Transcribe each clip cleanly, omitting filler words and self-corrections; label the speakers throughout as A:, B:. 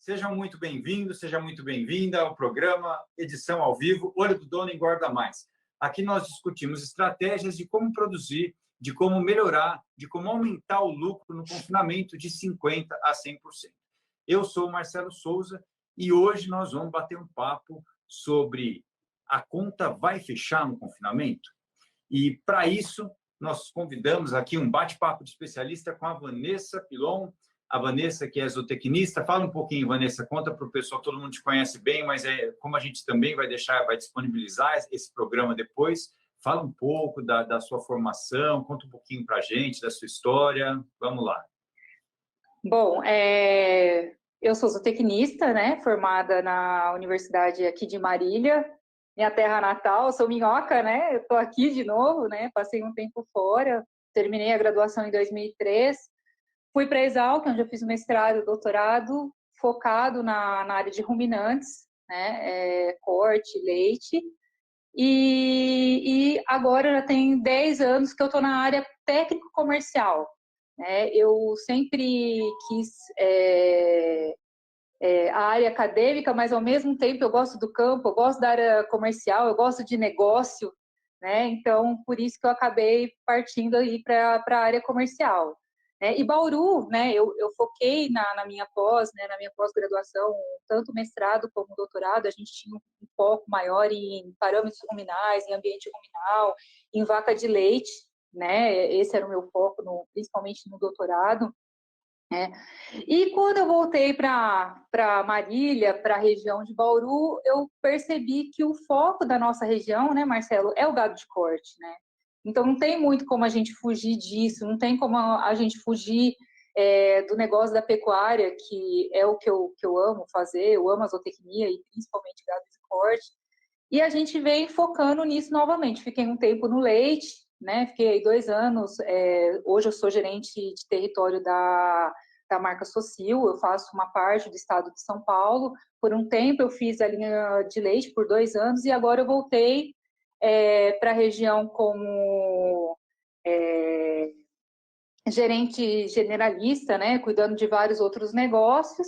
A: Sejam muito bem-vindos, seja muito bem-vinda ao programa Edição ao Vivo, Olho do Dono Engorda Mais. Aqui nós discutimos estratégias de como produzir, de como melhorar, de como aumentar o lucro no confinamento de 50% a 100%. Eu sou o Marcelo Souza e hoje nós vamos bater um papo sobre a conta vai fechar no confinamento? E, para isso, nós convidamos aqui um bate-papo de especialista com a Vanessa Pilon. A Vanessa, que é zootecnista. Fala um pouquinho, Vanessa, conta para o pessoal, todo mundo te conhece bem, mas como a gente também vai disponibilizar esse programa depois, fala um pouco da sua formação, conta um pouquinho para a gente, da sua história. Vamos lá.
B: Bom, eu sou zootecnista, né, formada na Universidade aqui de Marília, minha terra natal, sou minhoca, né, eu estou aqui de novo, né, passei um tempo fora, terminei a graduação em 2003, fui para a Exalc, onde eu fiz o mestrado e doutorado, focado na área de ruminantes, né, corte, leite, e agora já tem 10 anos que eu estou na área técnico-comercial. Eu sempre quis a área acadêmica, mas ao mesmo tempo eu gosto do campo, eu gosto da área comercial, eu gosto de negócio, né? Então, por isso que eu acabei partindo aí para a área comercial. E Bauru, né, eu foquei na minha né, na minha pós-graduação, tanto mestrado como doutorado, a gente tinha um foco maior em parâmetros ruminais, em ambiente ruminal, em vaca de leite, né? Esse era o meu foco, principalmente no doutorado. E quando eu voltei para Marília, para a região de Bauru, eu percebi que o foco da nossa região, né, Marcelo, é o gado de corte, né? Então, não tem muito como a gente fugir disso, não tem como a gente fugir do negócio da pecuária, que é o que eu amo fazer, eu amo a zootecnia e principalmente gado de corte. E a gente vem focando nisso novamente. Fiquei um tempo no leite, né? Fiquei 2 anos. Hoje eu sou gerente de território da marca Socil, eu faço uma parte do estado de São Paulo. Por um tempo eu fiz a linha de leite por 2 anos e agora eu voltei para a região como gerente generalista, né? Cuidando de vários outros negócios.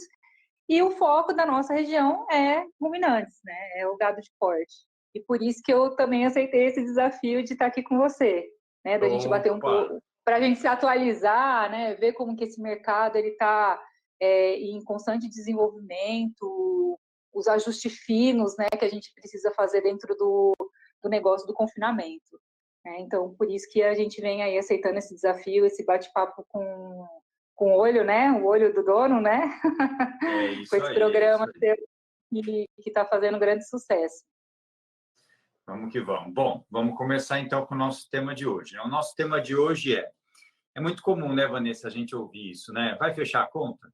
B: E o foco da nossa região é ruminantes, né? É o gado de corte. E por isso que eu também aceitei esse desafio de estar aqui com você, né? Da gente bater um pouco, para a gente se atualizar, né? Ver como que esse mercado ele está em constante desenvolvimento, os ajustes finos, né? Que a gente precisa fazer dentro do negócio do confinamento. Então, por isso que a gente vem aí aceitando esse desafio, esse bate-papo com o olho, né? O olho do dono, né?
A: É isso
B: com esse
A: aí,
B: programa que está fazendo grande sucesso.
A: Vamos que vamos. Bom, vamos começar então com o nosso tema de hoje. O nosso tema de hoje é muito comum, né, Vanessa, a gente ouvir isso, né? Vai fechar a conta?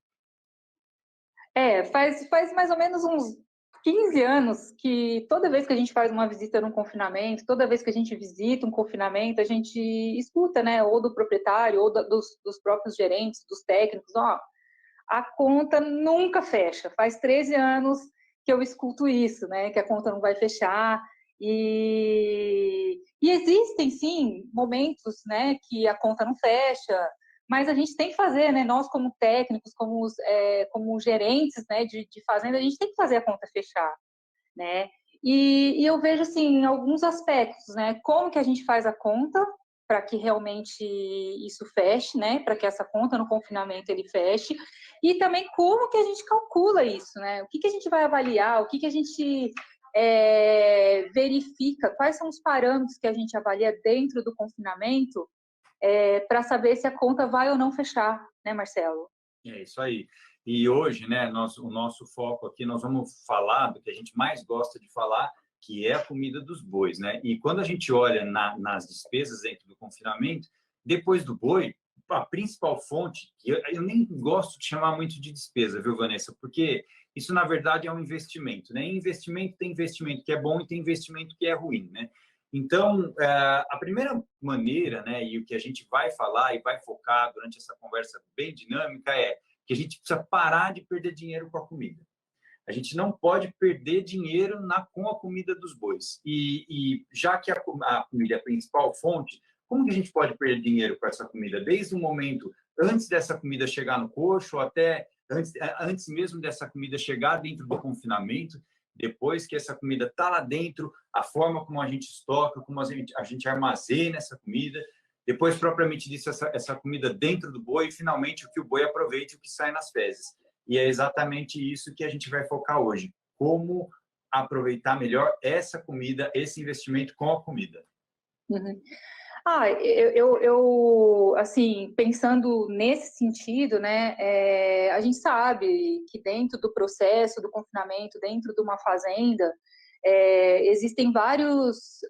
B: Faz mais ou menos uns 15 anos que toda vez que a gente faz uma visita num confinamento, toda vez que a gente visita um confinamento, a gente escuta, né, ou do proprietário, ou dos próprios gerentes, dos técnicos, a conta nunca fecha. Faz 13 anos que eu escuto isso, né, que a conta não vai fechar. E existem, sim, momentos, né, que a conta não fecha, mas a gente tem que fazer, né? Nós, como técnicos, como gerentes, né, de fazenda, a gente tem que fazer a conta fechar, né? E eu vejo, assim, alguns aspectos, né? Como que a gente faz a conta para que realmente isso feche, né? Para que essa conta no confinamento ele feche. E também como que a gente calcula isso, né? O que a gente vai avaliar, o que a gente verifica, quais são os parâmetros que a gente avalia dentro do confinamento para saber se a conta vai ou não fechar, né, Marcelo?
A: É isso aí. E hoje, né, o nosso foco aqui, nós vamos falar do que a gente mais gosta de falar, que é a comida dos bois, né? E quando a gente olha nas despesas dentro do confinamento, depois do boi, a principal fonte, que eu nem gosto de chamar muito de despesa, viu, Vanessa? Porque isso, na verdade, é um investimento, né? Investimento tem investimento que é bom e tem investimento que é ruim, né? Então, a primeira maneira, né, e o que a gente vai falar e vai focar durante essa conversa bem dinâmica é que a gente precisa parar de perder dinheiro com a comida. A gente não pode perder dinheiro com a comida dos bois. E já que a comida é a principal fonte, como que a gente pode perder dinheiro com essa comida? Desde o momento antes dessa comida chegar no coxo, até antes mesmo dessa comida chegar dentro do confinamento, depois que essa comida está lá dentro, a forma como a gente estoca, como a gente armazena essa comida, depois, propriamente disso, essa comida dentro do boi, e finalmente o que o boi aproveite, o que sai nas fezes. E é exatamente isso que a gente vai focar hoje. Como aproveitar melhor essa comida, esse investimento com a comida.
B: Uhum. Assim, pensando nesse sentido, né, a gente sabe que dentro do processo do confinamento, dentro de uma fazenda, existem várias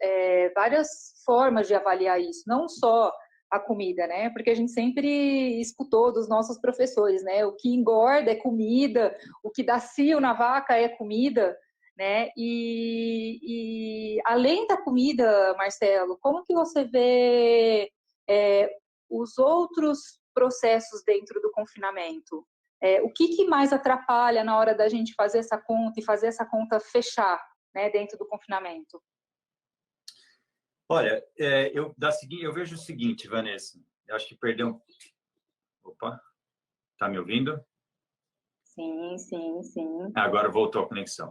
B: formas de avaliar isso, não só a comida, né, porque a gente sempre escutou dos nossos professores, né, o que engorda é comida, o que dá cio na vaca é comida, né? E além da comida, Marcelo, como que você vê os outros processos dentro do confinamento? O que mais atrapalha na hora da gente fazer essa conta e fazer essa conta fechar, né, dentro do confinamento?
A: Olha, eu vejo o seguinte, Vanessa, eu acho que perdeu. Opa, tá me ouvindo?
B: Sim, sim, sim.
A: Agora voltou a conexão.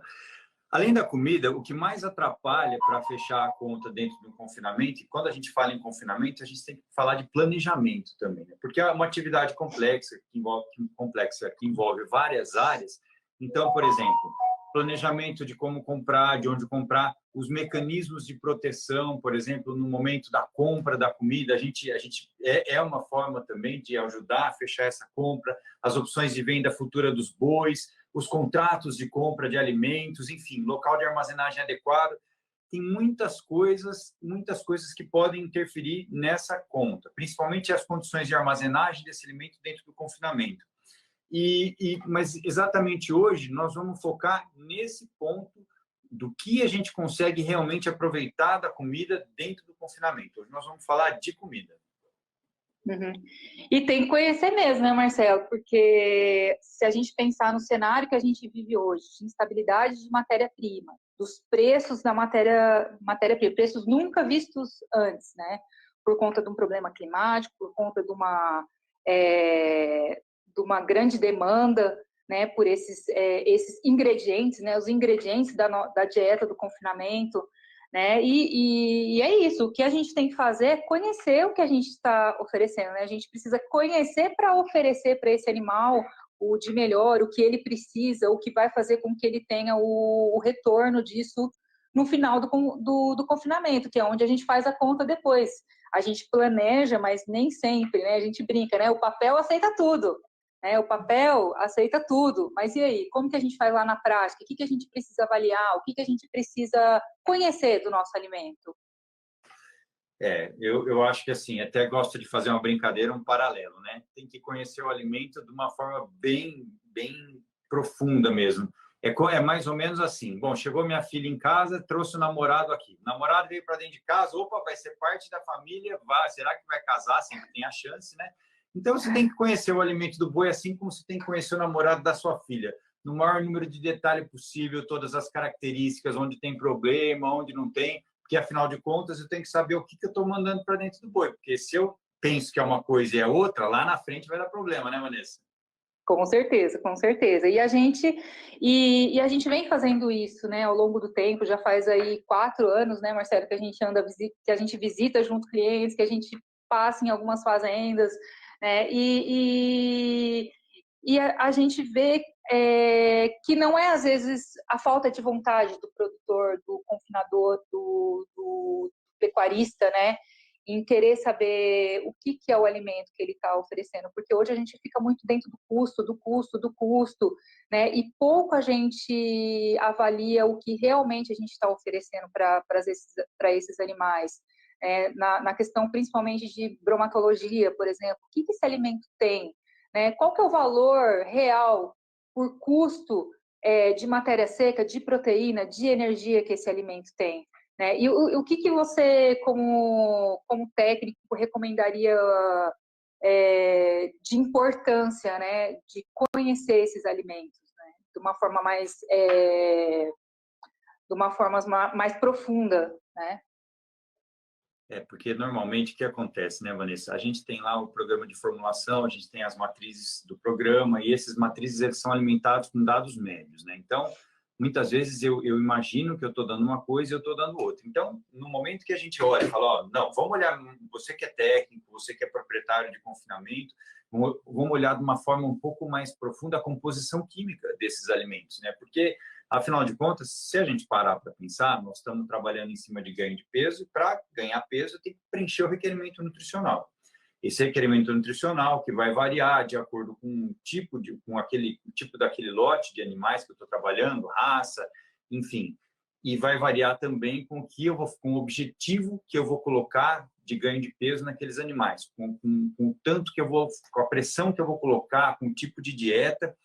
A: Além da comida, o que mais atrapalha para fechar a conta dentro do confinamento, e quando a gente fala em confinamento, a gente tem que falar de planejamento também, né? Porque é uma atividade complexa que envolve várias áreas. Então, por exemplo, planejamento de como comprar, de onde comprar, os mecanismos de proteção, por exemplo, no momento da compra da comida, a gente é uma forma também de ajudar a fechar essa compra, as opções de venda futura dos bois, os contratos de compra de alimentos, enfim, local de armazenagem adequado. Tem muitas coisas que podem interferir nessa conta, principalmente as condições de armazenagem desse alimento dentro do confinamento. Mas exatamente hoje nós vamos focar nesse ponto do que a gente consegue realmente aproveitar da comida dentro do confinamento. Hoje nós vamos falar de comida.
B: Uhum. E tem que conhecer mesmo, né, Marcelo? Porque se a gente pensar no cenário que a gente vive hoje, de instabilidade de matéria-prima, dos preços da matéria-prima, preços nunca vistos antes, né? Por conta de um problema climático, por conta de uma grande demanda, né, por esses ingredientes, né, os ingredientes da dieta do confinamento, né? E é isso, o que a gente tem que fazer é conhecer o que a gente está oferecendo, né? A gente precisa conhecer para oferecer para esse animal o de melhor, o que ele precisa, o que vai fazer com que ele tenha o retorno disso no final do confinamento, que é onde a gente faz a conta depois. A gente planeja, mas nem sempre, né? A gente brinca, né? O papel aceita tudo, né? O papel aceita tudo, mas e aí? Como que a gente faz lá na prática? O que a gente precisa avaliar? O que a gente precisa conhecer do nosso alimento?
A: Eu acho que assim, até gosto de fazer uma brincadeira, um paralelo, né? Tem que conhecer o alimento de uma forma bem profunda mesmo. É mais ou menos assim. Bom, chegou minha filha em casa, trouxe o namorado aqui. O namorado veio para dentro de casa, opa, vai ser parte da família, será que vai casar? Sempre tem a chance, né? Então, você tem que conhecer o alimento do boi, assim como você tem que conhecer o namorado da sua filha, no maior número de detalhe possível, todas as características, onde tem problema, onde não tem, porque, afinal de contas, eu tenho que saber o que eu estou mandando para dentro do boi, porque se eu penso que é uma coisa e é outra, lá na frente vai dar problema, né, Vanessa?
B: Com certeza, com certeza. E a gente vem fazendo isso, né, ao longo do tempo. Já faz aí 4 anos, né, Marcelo, que a gente visita junto clientes, que a gente passa em algumas fazendas, né, e a gente vê que não é, às vezes, a falta de vontade do produtor, do confinador, do pecuarista, né, em querer saber o que é o alimento que ele está oferecendo, porque hoje a gente fica muito dentro do custo, né, e pouco a gente avalia o que realmente a gente está oferecendo para esses animais. Na questão principalmente de bromatologia, por exemplo, o que esse alimento tem? Né? Qual que é o valor real por custo de matéria seca, de proteína, de energia que esse alimento tem? Né? E o que você, como técnico, recomendaria de importância, né, de conhecer esses alimentos, né, de uma forma mais profunda, né?
A: Porque normalmente o que acontece, né, Vanessa? A gente tem lá o programa de formulação, a gente tem as matrizes do programa, e esses matrizes eles são alimentados com dados médios, né? Então, muitas vezes eu imagino que eu estou dando uma coisa e eu estou dando outra. Então, no momento que a gente olha e fala, ó, não, vamos olhar, você que é técnico, você que é proprietário de confinamento, vamos olhar de uma forma um pouco mais profunda a composição química desses alimentos, né? Porque, afinal de contas, se a gente parar para pensar, nós estamos trabalhando em cima de ganho de peso, e para ganhar peso tem que preencher o requerimento nutricional. Esse requerimento nutricional que vai variar de acordo com aquele tipo daquele lote de animais que eu estou trabalhando, raça, enfim, e vai variar também com com o objetivo que eu vou colocar de ganho de peso naqueles animais, com o tanto que eu vou, com a pressão que eu vou colocar, com o tipo de dieta.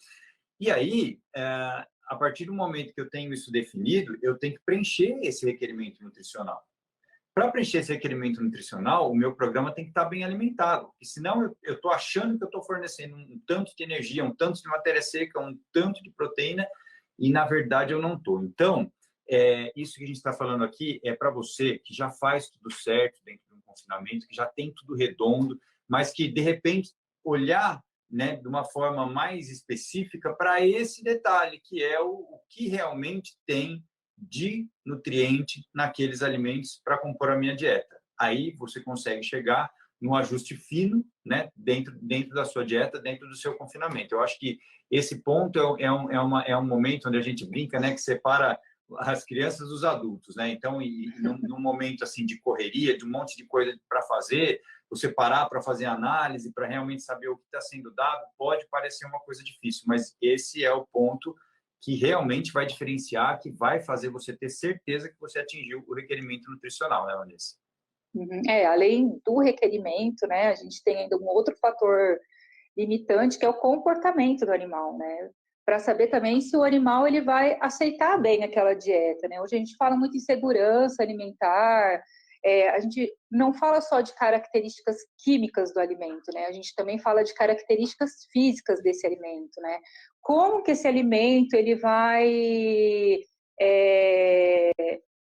A: E aí, a partir do momento que eu tenho isso definido, eu tenho que preencher esse requerimento nutricional. Para preencher esse requerimento nutricional, o meu programa tem que estar bem alimentado, porque senão eu estou achando que eu estou fornecendo um tanto de energia, um tanto de matéria seca, um tanto de proteína, e na verdade eu não estou. Então, isso que a gente está falando aqui é para você que já faz tudo certo dentro de um confinamento, que já tem tudo redondo, mas que de repente olhar, né, de uma forma mais específica para esse detalhe, que é o que realmente tem de nutriente naqueles alimentos para compor a minha dieta. Aí você consegue chegar num ajuste fino, né, dentro da sua dieta, dentro do seu confinamento. Eu acho que esse ponto é um momento onde a gente brinca, né, que separa as crianças dos adultos, né? Então, num momento assim de correria, de um monte de coisa para fazer, você parar para fazer análise, para realmente saber o que está sendo dado, pode parecer uma coisa difícil, mas esse é o ponto que realmente vai diferenciar, que vai fazer você ter certeza que você atingiu o requerimento nutricional, né, Vanessa?
B: Além do requerimento, né, a gente tem ainda um outro fator limitante, que é o comportamento do animal, né? Para saber também se o animal ele vai aceitar bem aquela dieta, né? Hoje a gente fala muito em segurança alimentar, a gente não fala só de características químicas do alimento, né? A gente também fala de características físicas desse alimento, né? Como que esse alimento ele vai,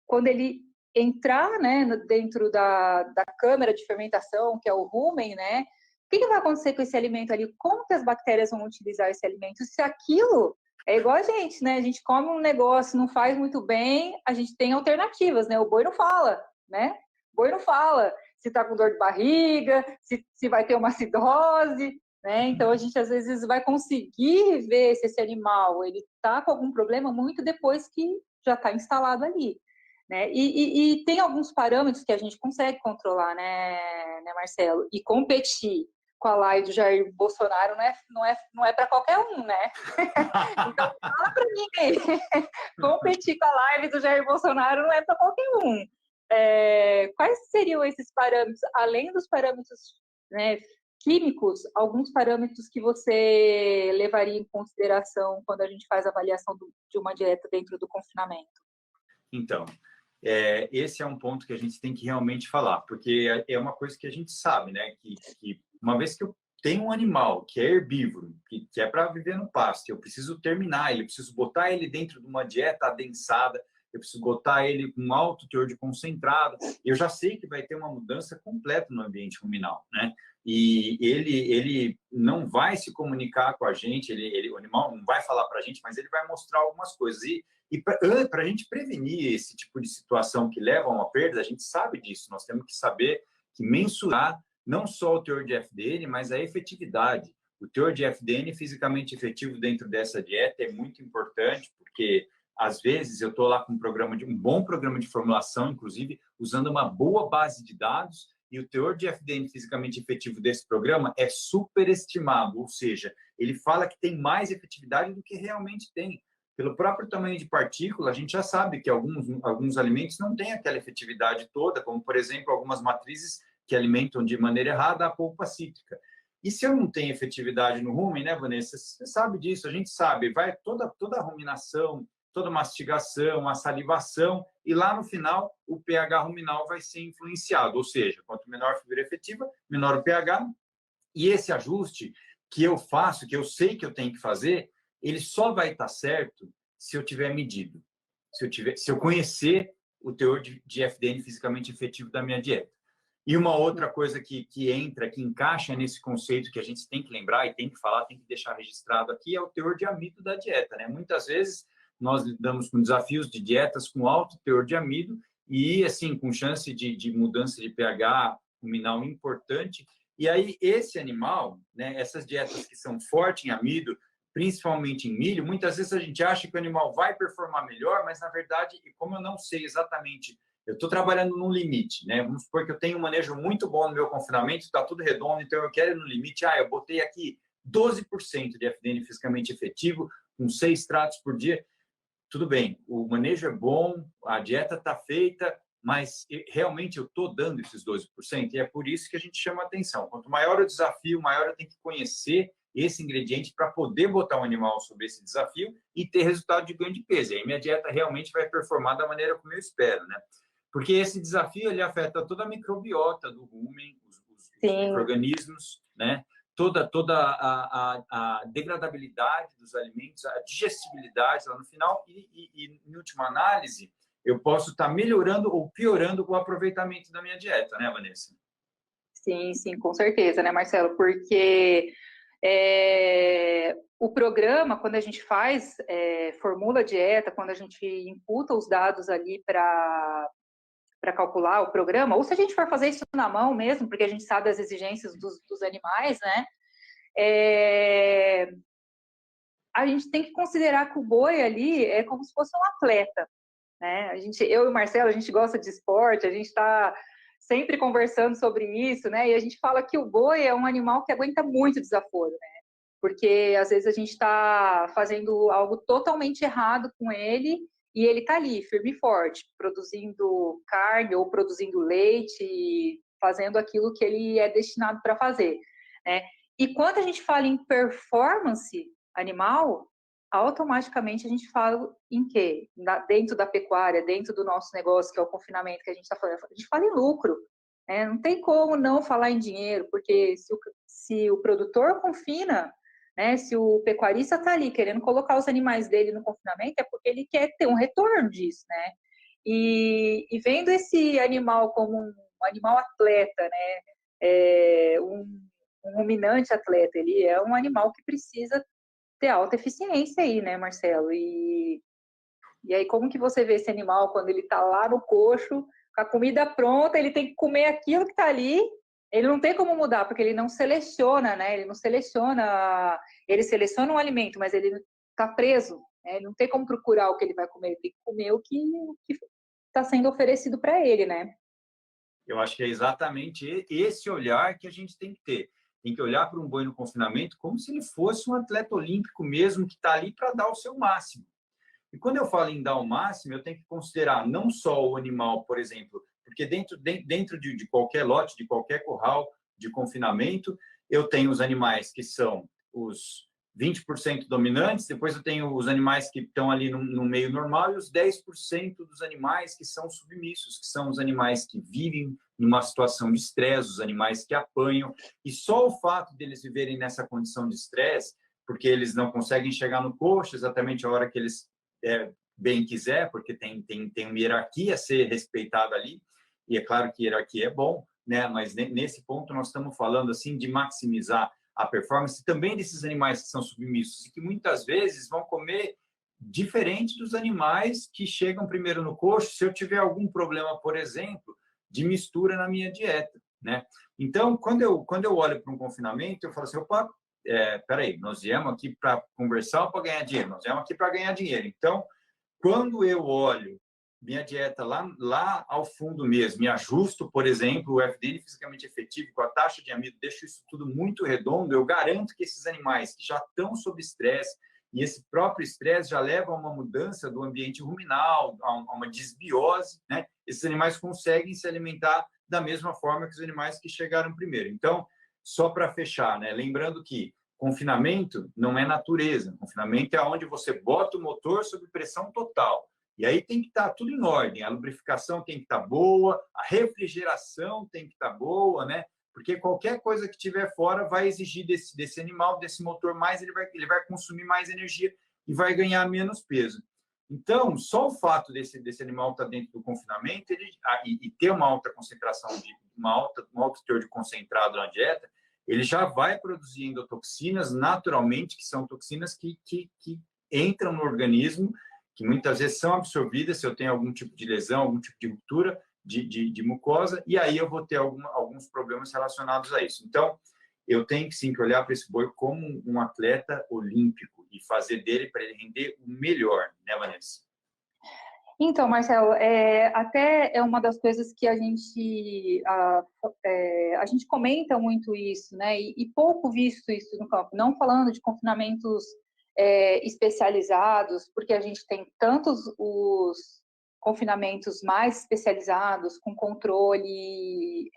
B: quando ele entrar, né, dentro da câmara de fermentação, que é o rumen, né? O que vai acontecer com esse alimento ali? Como que as bactérias vão utilizar esse alimento? Se aquilo é igual a gente, né? A gente come um negócio, não faz muito bem, a gente tem alternativas, né? O boi não fala, né? O boi não fala se tá com dor de barriga, se vai ter uma acidose, né? Então a gente às vezes vai conseguir ver se esse animal ele tá com algum problema muito depois que já está instalado ali. Né? E tem alguns parâmetros que a gente consegue controlar, né, Marcelo? E competir com a live do Jair Bolsonaro não é para qualquer um, né? Então, fala para mim aí. Competir com a live do Jair Bolsonaro não é para qualquer um. Quais seriam esses parâmetros, além dos parâmetros, né, químicos, alguns parâmetros que você levaria em consideração quando a gente faz a avaliação de uma dieta dentro do confinamento?
A: Então, esse é um ponto que a gente tem que realmente falar, porque é uma coisa que a gente sabe, né? Que uma vez que eu tenho um animal que é herbívoro, que é para viver no pasto, eu preciso terminar ele, eu preciso botar ele dentro de uma dieta adensada, eu preciso botar ele com alto teor de concentrado, eu já sei que vai ter uma mudança completa no ambiente ruminal, né? E ele não vai se comunicar com a gente, o animal não vai falar para a gente, mas ele vai mostrar algumas coisas. E para a gente prevenir esse tipo de situação que leva a uma perda, a gente sabe disso. Nós temos que saber que mensurar não só o teor de FDN, mas a efetividade. O teor de FDN fisicamente efetivo dentro dessa dieta é muito importante, porque às vezes eu estou lá com um bom programa de formulação, inclusive usando uma boa base de dados, e o teor de FDN fisicamente efetivo desse programa é superestimado, ou seja, ele fala que tem mais efetividade do que realmente tem. Pelo próprio tamanho de partícula, a gente já sabe que alguns alimentos não têm aquela efetividade toda, como, por exemplo, algumas matrizes que alimentam de maneira errada a polpa cítrica. E se eu não tenho efetividade no rumen, né, Vanessa? Você sabe disso, a gente sabe. Vai toda a ruminação, toda a mastigação, a salivação, e lá no final o pH ruminal vai ser influenciado. Ou seja, quanto menor a fibra efetiva, menor o pH. E esse ajuste que eu faço, que eu sei que eu tenho que fazer, ele só vai estar certo se eu tiver medido, se eu conhecer o teor de FDN fisicamente efetivo da minha dieta. E uma outra coisa que entra, que encaixa nesse conceito que a gente tem que lembrar e tem que falar, tem que deixar registrado aqui, é o teor de amido da dieta, né? Muitas vezes nós lidamos com desafios de dietas com alto teor de amido e, assim, com chance de mudança de pH ruminal importante. E aí, esse animal, né, essas dietas que são fortes em amido, principalmente em milho, muitas vezes a gente acha que o animal vai performar melhor, mas, na verdade, como eu não sei exatamente, eu estou trabalhando no limite, né? Vamos supor que eu tenho um manejo muito bom no meu confinamento, está tudo redondo, então eu quero ir no limite. Eu botei aqui 12% de FDN fisicamente efetivo, com 6 tratos por dia. Tudo bem, o manejo é bom, a dieta está feita, mas realmente eu estou dando esses 12%, e é por isso que a gente chama atenção. Quanto maior o desafio, maior eu tenho que conhecer esse ingrediente para poder botar um animal sobre esse desafio e ter resultado de ganho de peso. E aí minha dieta realmente vai performar da maneira como eu espero, né? Porque esse desafio ele afeta toda a microbiota do rumen, os micro-organismos, né? Toda a degradabilidade dos alimentos, a digestibilidade lá no final e, em última análise, eu posso estar melhorando ou piorando o aproveitamento da minha dieta, né, Vanessa?
B: Sim, sim, com certeza, né, Marcelo? Porque o programa, quando a gente faz, formula a dieta, quando a gente imputa os dados ali para calcular o programa, ou se a gente for fazer isso na mão mesmo, porque a gente sabe as exigências dos animais, né? A gente tem que considerar que o boi ali é como se fosse um atleta, né? Eu e o Marcelo, a gente gosta de esporte, a gente está sempre conversando sobre isso, né? E a gente fala que o boi é um animal que aguenta muito desaforo, né? Porque às vezes a gente está fazendo algo totalmente errado com ele e ele está ali, firme e forte, produzindo carne ou produzindo leite, fazendo aquilo que ele é destinado para fazer, né? E quando a gente fala em performance animal, automaticamente a gente fala em quê? Dentro da pecuária, dentro do nosso negócio, que é o confinamento que a gente está falando, a gente fala em lucro. Não tem como não falar em dinheiro, porque se o produtor confina, né, se o pecuarista está ali querendo colocar os animais dele no confinamento, é porque ele quer ter um retorno disso, né? E vendo esse animal como um animal atleta, né, um ruminante atleta, ele é um animal que precisa ter alta eficiência aí, né, Marcelo? E aí, como que você vê esse animal quando ele está lá no coxo, com a comida pronta, ele tem que comer aquilo que está ali, ele não tem como mudar, porque ele não seleciona, né? Ele seleciona um alimento, mas ele está preso, né? Ele não tem como procurar o que ele vai comer, ele tem que comer o que está sendo oferecido para ele, né?
A: Eu acho que é exatamente esse olhar que a gente tem que ter. Tem que olhar para um boi no confinamento como se ele fosse um atleta olímpico mesmo, que está ali para dar o seu máximo. E quando eu falo em dar o máximo, eu tenho que considerar não só o animal, por exemplo, porque dentro de qualquer lote, de qualquer curral de confinamento, eu tenho os animais que são os 20% dominantes, depois eu tenho os animais que estão ali no meio normal e os 10% dos animais que são submissos, que são os animais que vivem numa situação de estresse, os animais que apanham. E só o fato deles viverem nessa condição de estresse, porque eles não conseguem chegar no coxo exatamente a hora que eles bem quiser, porque tem uma hierarquia a ser respeitada ali, e é claro que hierarquia é bom, né? Mas nesse ponto nós estamos falando assim de maximizar a performance também desses animais que são submissos e que muitas vezes vão comer diferente dos animais que chegam primeiro no coxo, se eu tiver algum problema, por exemplo, de mistura na minha dieta, né? Então, quando eu olho para um confinamento, eu falo assim, opa, peraí, nós viemos aqui para conversar ou para ganhar dinheiro? Nós viemos aqui para ganhar dinheiro. Então, quando eu olho minha dieta lá ao fundo mesmo, me ajusto, por exemplo, o FDN fisicamente efetivo com a taxa de amido, deixo isso tudo muito redondo, eu garanto que esses animais que já estão sob estresse, e esse próprio estresse já leva a uma mudança do ambiente ruminal, a uma desbiose, né? Esses animais conseguem se alimentar da mesma forma que os animais que chegaram primeiro. Então, só para fechar, né? Lembrando que confinamento não é natureza. Confinamento é onde você bota o motor sob pressão total. E aí tem que estar tudo em ordem. A lubrificação tem que estar boa, a refrigeração tem que estar boa, né? Porque qualquer coisa que tiver fora vai exigir desse animal, desse motor mais, ele vai consumir mais energia e vai ganhar menos peso. Então, só o fato desse animal estar dentro do confinamento e ter uma alta concentração, um alto teor de concentrado na dieta, ele já vai produzir endotoxinas naturalmente, que são toxinas que entram no organismo, que muitas vezes são absorvidas se eu tenho algum tipo de lesão, algum tipo de ruptura de mucosa, e aí eu vou ter alguns problemas relacionados a isso. Então, eu tenho sim que olhar para esse boi como um atleta olímpico e fazer dele para ele render o melhor, né, Vanessa?
B: Então, Marcelo, até é uma das coisas que a gente comenta muito isso, né? E pouco visto isso no campo. Não falando de confinamentos especializados, porque a gente tem tantos os confinamentos mais especializados, com controle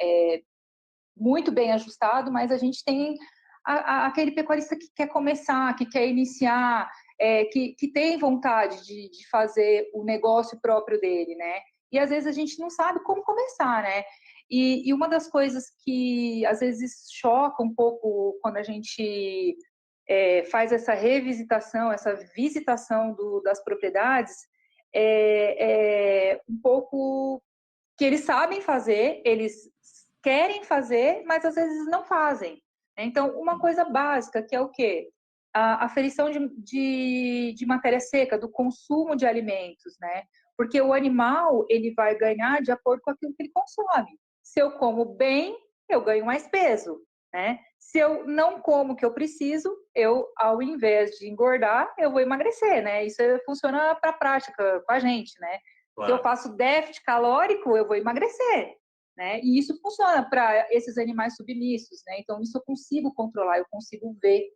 B: muito bem ajustado, mas a gente tem aquele pecuarista que quer começar, que quer iniciar, que tem vontade de fazer o negócio próprio dele, né? E às vezes a gente não sabe como começar, né? E uma das coisas que às vezes choca um pouco quando a gente faz essa revisitação, essa visitação das propriedades, um pouco que eles sabem fazer, eles querem fazer, mas às vezes não fazem. Então, uma coisa básica, que é o quê? A aferição de matéria seca, do consumo de alimentos, né? Porque o animal, ele vai ganhar de acordo com aquilo que ele consome. Se eu como bem, eu ganho mais peso, né? Se eu não como o que eu preciso, ao invés de engordar, eu vou emagrecer, né? Isso funciona para a prática com a gente, né? Claro. Se eu faço déficit calórico, eu vou emagrecer, né? E isso funciona para esses animais submissos, né? Então, isso eu consigo controlar, eu consigo ver,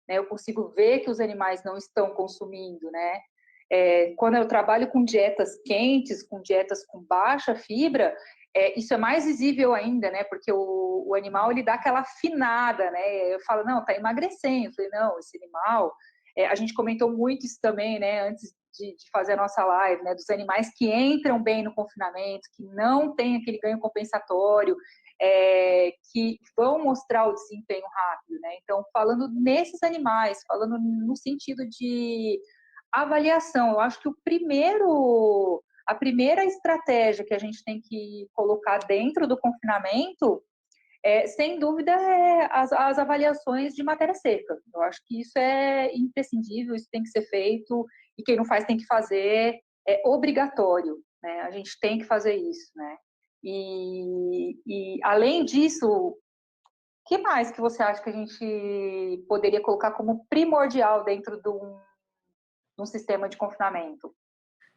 B: né? Eu consigo ver que os animais não estão consumindo, né? Quando eu trabalho com dietas quentes, com dietas com baixa fibra, isso é mais visível ainda, né? Porque o animal, ele dá aquela afinada, né? Eu falo, não, tá emagrecendo. Eu falei, não, esse animal... a gente comentou muito isso também, né? Antes de fazer a nossa live, né? Dos animais que entram bem no confinamento, que não tem aquele ganho compensatório, que vão mostrar o desempenho rápido, né? Então, falando nesses animais, falando no sentido de avaliação, eu acho que a primeira estratégia que a gente tem que colocar dentro do confinamento, sem dúvida, as avaliações de matéria seca. Eu acho que isso é imprescindível, isso tem que ser feito, e quem não faz tem que fazer, é obrigatório, né? A gente tem que fazer isso, né? E além disso, o que mais que você acha que a gente poderia colocar como primordial dentro de um sistema de confinamento?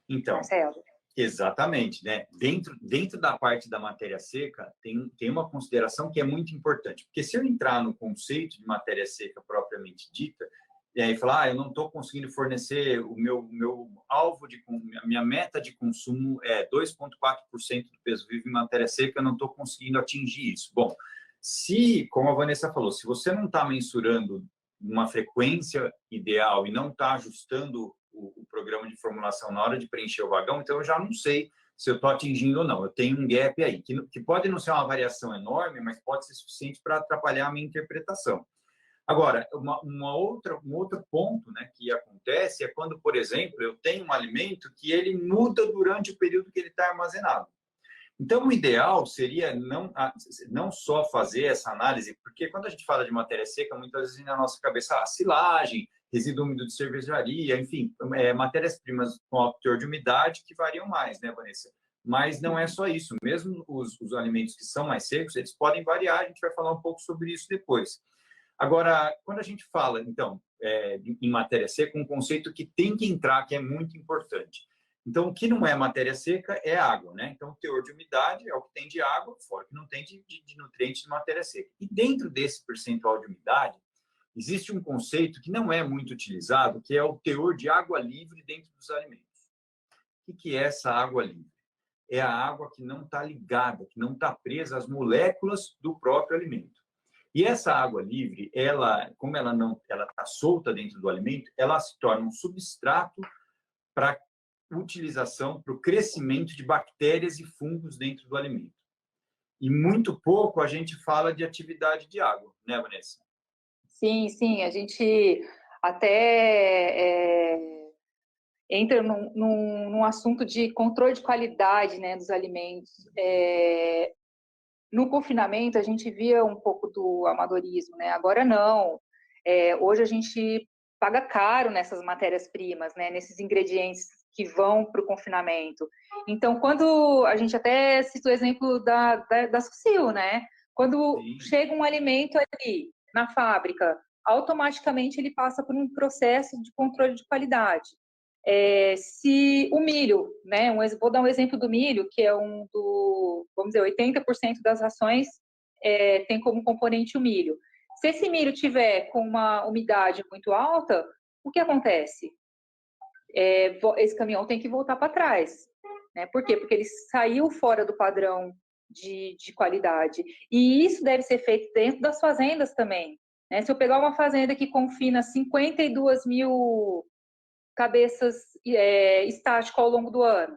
A: Então, Marcelo? Exatamente, né? Dentro da parte da matéria seca, tem uma consideração que é muito importante, porque se eu entrar no conceito de matéria seca propriamente dita, e aí falar, eu não estou conseguindo fornecer o meu alvo a minha meta de consumo é 2,4% do peso vivo em matéria seca, eu não estou conseguindo atingir isso. Bom, como a Vanessa falou, se você não está mensurando uma frequência ideal e não está ajustando o programa de formulação na hora de preencher o vagão, então eu já não sei se eu estou atingindo ou não. Eu tenho um gap aí, que pode não ser uma variação enorme, mas pode ser suficiente para atrapalhar a minha interpretação. Agora, um outro ponto, né, que acontece é quando, por exemplo, eu tenho um alimento que ele muda durante o período que ele está armazenado. Então, o ideal seria não só fazer essa análise, porque quando a gente fala de matéria seca, muitas vezes na nossa cabeça, silagem, resíduo úmido de cervejaria, enfim, matérias-primas com alto teor de umidade que variam mais, né, Vanessa? Mas não é só isso. Mesmo os alimentos que são mais secos, eles podem variar, a gente vai falar um pouco sobre isso depois. Agora, quando a gente fala, então, em matéria seca, um conceito que tem que entrar, que é muito importante. Então, o que não é matéria seca é água, né? Então, o teor de umidade é o que tem de água, fora o que não tem de nutrientes de matéria seca. E dentro desse percentual de umidade, existe um conceito que não é muito utilizado, que é o teor de água livre dentro dos alimentos. O que é essa água livre? É a água que não está ligada, que não está presa às moléculas do próprio alimento. E essa água livre, como ela está solta dentro do alimento, ela se torna um substrato para utilização, para o crescimento de bactérias e fungos dentro do alimento. E muito pouco a gente fala de atividade de água, né, Vanessa?
B: Sim, a gente até entra num assunto de controle de qualidade, né, dos alimentos. No confinamento, a gente via um pouco do amadorismo, né? Agora não. Hoje a gente paga caro nessas matérias-primas, né? Nesses ingredientes que vão para o confinamento. Então, quando a gente até cita o exemplo da Sucil, né? Quando chega um alimento ali na fábrica, automaticamente ele passa por um processo de controle de qualidade. Se o milho, né? Vou dar um exemplo do milho, que é vamos dizer, 80% das rações tem como componente o milho. Se esse milho tiver com uma umidade muito alta, o que acontece? Esse caminhão tem que voltar para trás, né? Por quê? Porque ele saiu fora do padrão de qualidade. E isso deve ser feito dentro das fazendas também, né? Se eu pegar uma fazenda que confina 52 mil cabeças estático ao longo do ano,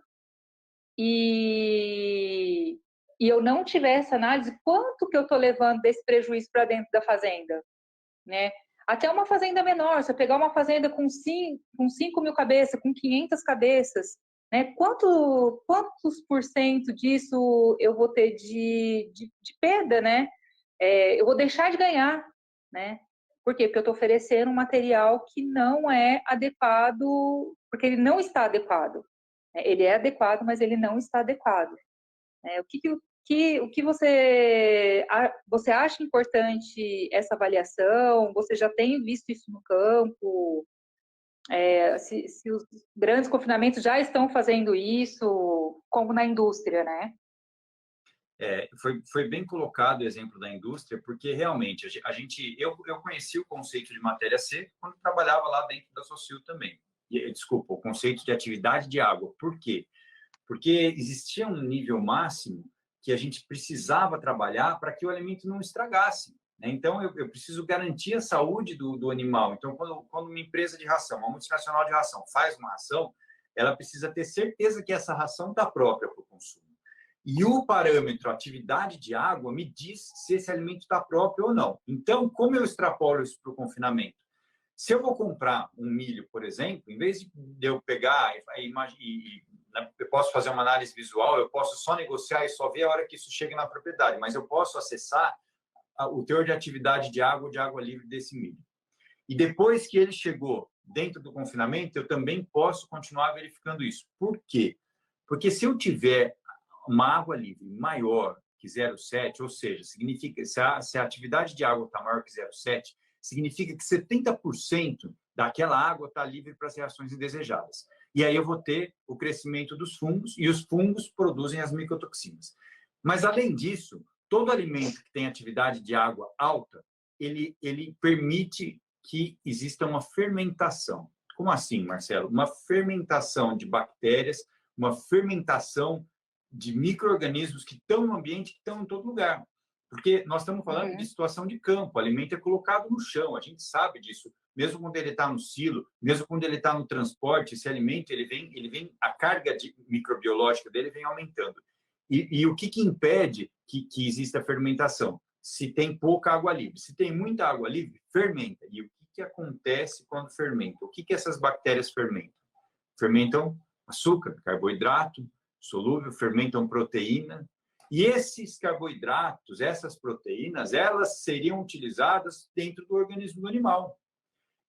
B: e eu não tiver essa análise, quanto que eu estou levando desse prejuízo para dentro da fazenda, né? Até uma fazenda menor, se eu pegar uma fazenda com 5 mil cabeças, com 500 cabeças, né? Quantos por cento disso eu vou ter de perda, né? Eu vou deixar de ganhar, né? Por quê? Porque eu estou oferecendo um material que não é adequado, porque ele não está adequado. Ele é adequado, mas ele não está adequado. O que você acha importante essa avaliação? Você já tem visto isso no campo? Se os grandes confinamentos já estão fazendo isso, como na indústria, né?
A: Foi bem colocado o exemplo da indústria, porque realmente eu conheci o conceito de matéria seca quando trabalhava lá dentro da Socil também. Desculpa, o conceito de atividade de água. Por quê? Porque existia um nível máximo que a gente precisava trabalhar para que o alimento não estragasse, né? Então, eu preciso garantir a saúde do animal. Então, quando uma empresa de ração, uma multinacional de ração, faz uma ração, ela precisa ter certeza que essa ração está própria para o consumo. E o parâmetro atividade de água me diz se esse alimento está próprio ou não. Então, como eu extrapolo isso para o confinamento? Se eu vou comprar um milho, por exemplo, em vez de eu pegar eu posso fazer uma análise visual, eu posso só negociar e só ver a hora que isso chega na propriedade, mas eu posso acessar o teor de atividade de água livre desse milho. E depois que ele chegou dentro do confinamento, eu também posso continuar verificando isso. Por quê? Porque se eu tiver uma água livre maior que 0,7, ou seja, significa se a atividade de água está maior que 0,7, significa que 70% daquela água está livre para as reações indesejadas. E aí eu vou ter o crescimento dos fungos, e os fungos produzem as micotoxinas. Mas, além disso, todo alimento que tem atividade de água alta, ele permite que exista uma fermentação. Como assim, Marcelo? Uma fermentação de bactérias, uma fermentação de micro-organismos que estão no ambiente, que estão em todo lugar. Porque nós estamos falando de situação de campo, o alimento é colocado no chão, a gente sabe disso, mesmo quando ele está no silo, mesmo quando ele está no transporte, esse alimento, ele vem, a carga microbiológica dele vem aumentando. E o que impede que exista fermentação? Se tem pouca água livre. Se tem muita água livre, fermenta. E o que acontece quando fermenta? O que essas bactérias fermentam? Fermentam açúcar, carboidrato solúvel, fermentam proteína. E esses carboidratos, essas proteínas, elas seriam utilizadas dentro do organismo do animal.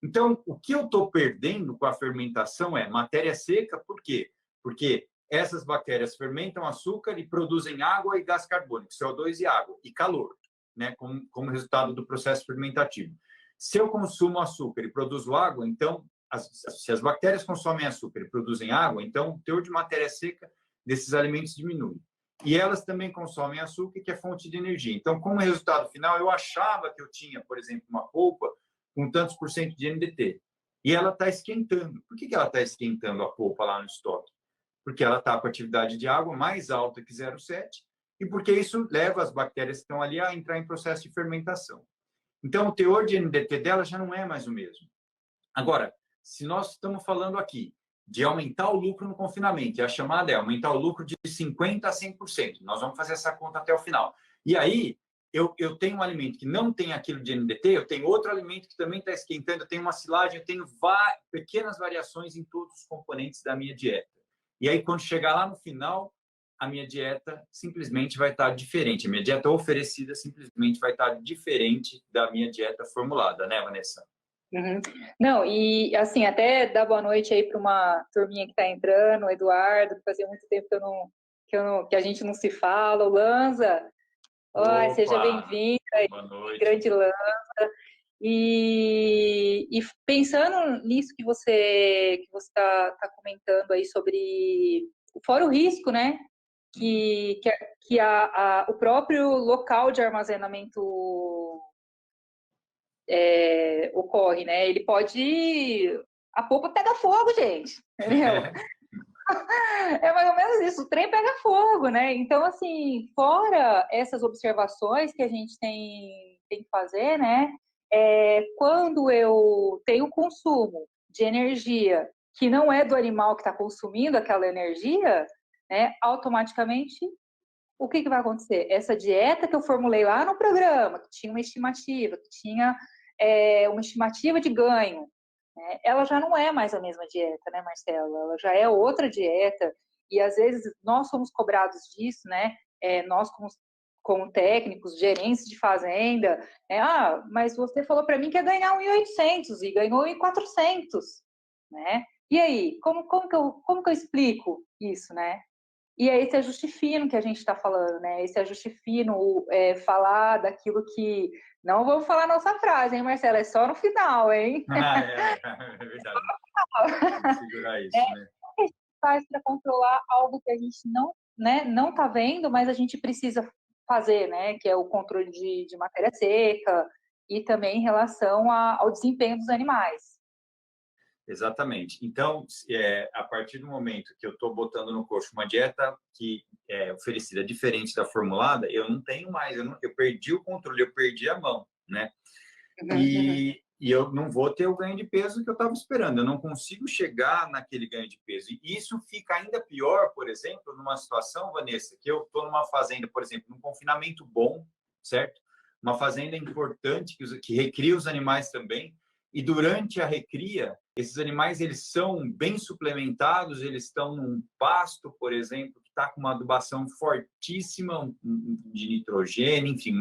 A: Então, o que eu estou perdendo com a fermentação é matéria seca, por quê? Porque essas bactérias fermentam açúcar e produzem água e gás carbônico, CO2 e água, e calor, né, como resultado do processo fermentativo. Se eu consumo açúcar e produzo água, então, se as bactérias consomem açúcar e produzem água, então o teor de matéria seca desses alimentos diminui. E elas também consomem açúcar, que é fonte de energia. Então, como resultado final, eu achava que eu tinha, por exemplo, uma polpa com tantos por cento de NDT. E ela está esquentando. Por que ela está esquentando a polpa lá no estoque? Porque ela está com atividade de água mais alta que 0,7 e porque isso leva as bactérias que estão ali a entrar em processo de fermentação. Então, o teor de NDT dela já não é mais o mesmo. Agora, se nós estamos falando aqui de aumentar o lucro no confinamento, e a chamada é aumentar o lucro de 50% a 100%. Nós vamos fazer essa conta até o final. E aí, eu tenho um alimento que não tem aquilo de NDT, eu tenho outro alimento que também está esquentando, eu tenho uma silagem, eu tenho pequenas variações em todos os componentes da minha dieta. E aí, quando chegar lá no final, a minha dieta simplesmente vai estar diferente. A minha dieta oferecida simplesmente vai estar diferente da minha dieta formulada, né, Vanessa?
B: Uhum. Não, e assim, até dar boa noite aí para uma turminha que está entrando, o Eduardo, que fazia muito tempo que a gente não se fala, o Lanza. Oi, seja bem-vinda, grande Lanza. E pensando nisso que você está comentando aí sobre fora o risco, né? Que o próprio local de armazenamento ocorre, né? Ele pode... A polpa pega fogo, gente, entendeu? É mais ou menos isso, o trem pega fogo, né? Então, assim, fora essas observações que a gente tem que fazer, né? Quando eu tenho consumo de energia que não é do animal que está consumindo aquela energia, né? Automaticamente, o que vai acontecer? Essa dieta que eu formulei lá no programa, que tinha uma estimativa, que tinha uma estimativa de ganho, né? Ela já não é mais a mesma dieta, né, Marcela? Ela já é outra dieta, e às vezes nós somos cobrados disso, né? Nós, como técnicos, gerentes de fazenda, mas você falou para mim que ia ganhar 1.800 e ganhou 1.400, né? E aí, como que eu explico isso, né? E é esse ajuste fino que a gente está falando, né? Esse ajuste fino, falar daquilo que... Não vou falar nossa frase, hein, Marcela? É só no final, hein?
A: É verdade. Vamos segurar isso, né?
B: O que a gente faz para controlar algo que a gente não tá vendo, mas a gente precisa fazer, né? Que é o controle de matéria seca e também em relação ao desempenho dos animais.
A: Exatamente. Então, a partir do momento que eu estou botando no coxo uma dieta que é oferecida diferente da formulada, eu não tenho mais, eu perdi o controle, eu perdi a mão, né? E eu não vou ter o ganho de peso que eu estava esperando, eu não consigo chegar naquele ganho de peso. E isso fica ainda pior, por exemplo, numa situação, Vanessa, que eu estou numa fazenda, por exemplo, num confinamento bom, certo? Uma fazenda importante que recria os animais também, e durante a recria, esses animais eles são bem suplementados, eles estão num pasto, por exemplo, que está com uma adubação fortíssima de nitrogênio, enfim,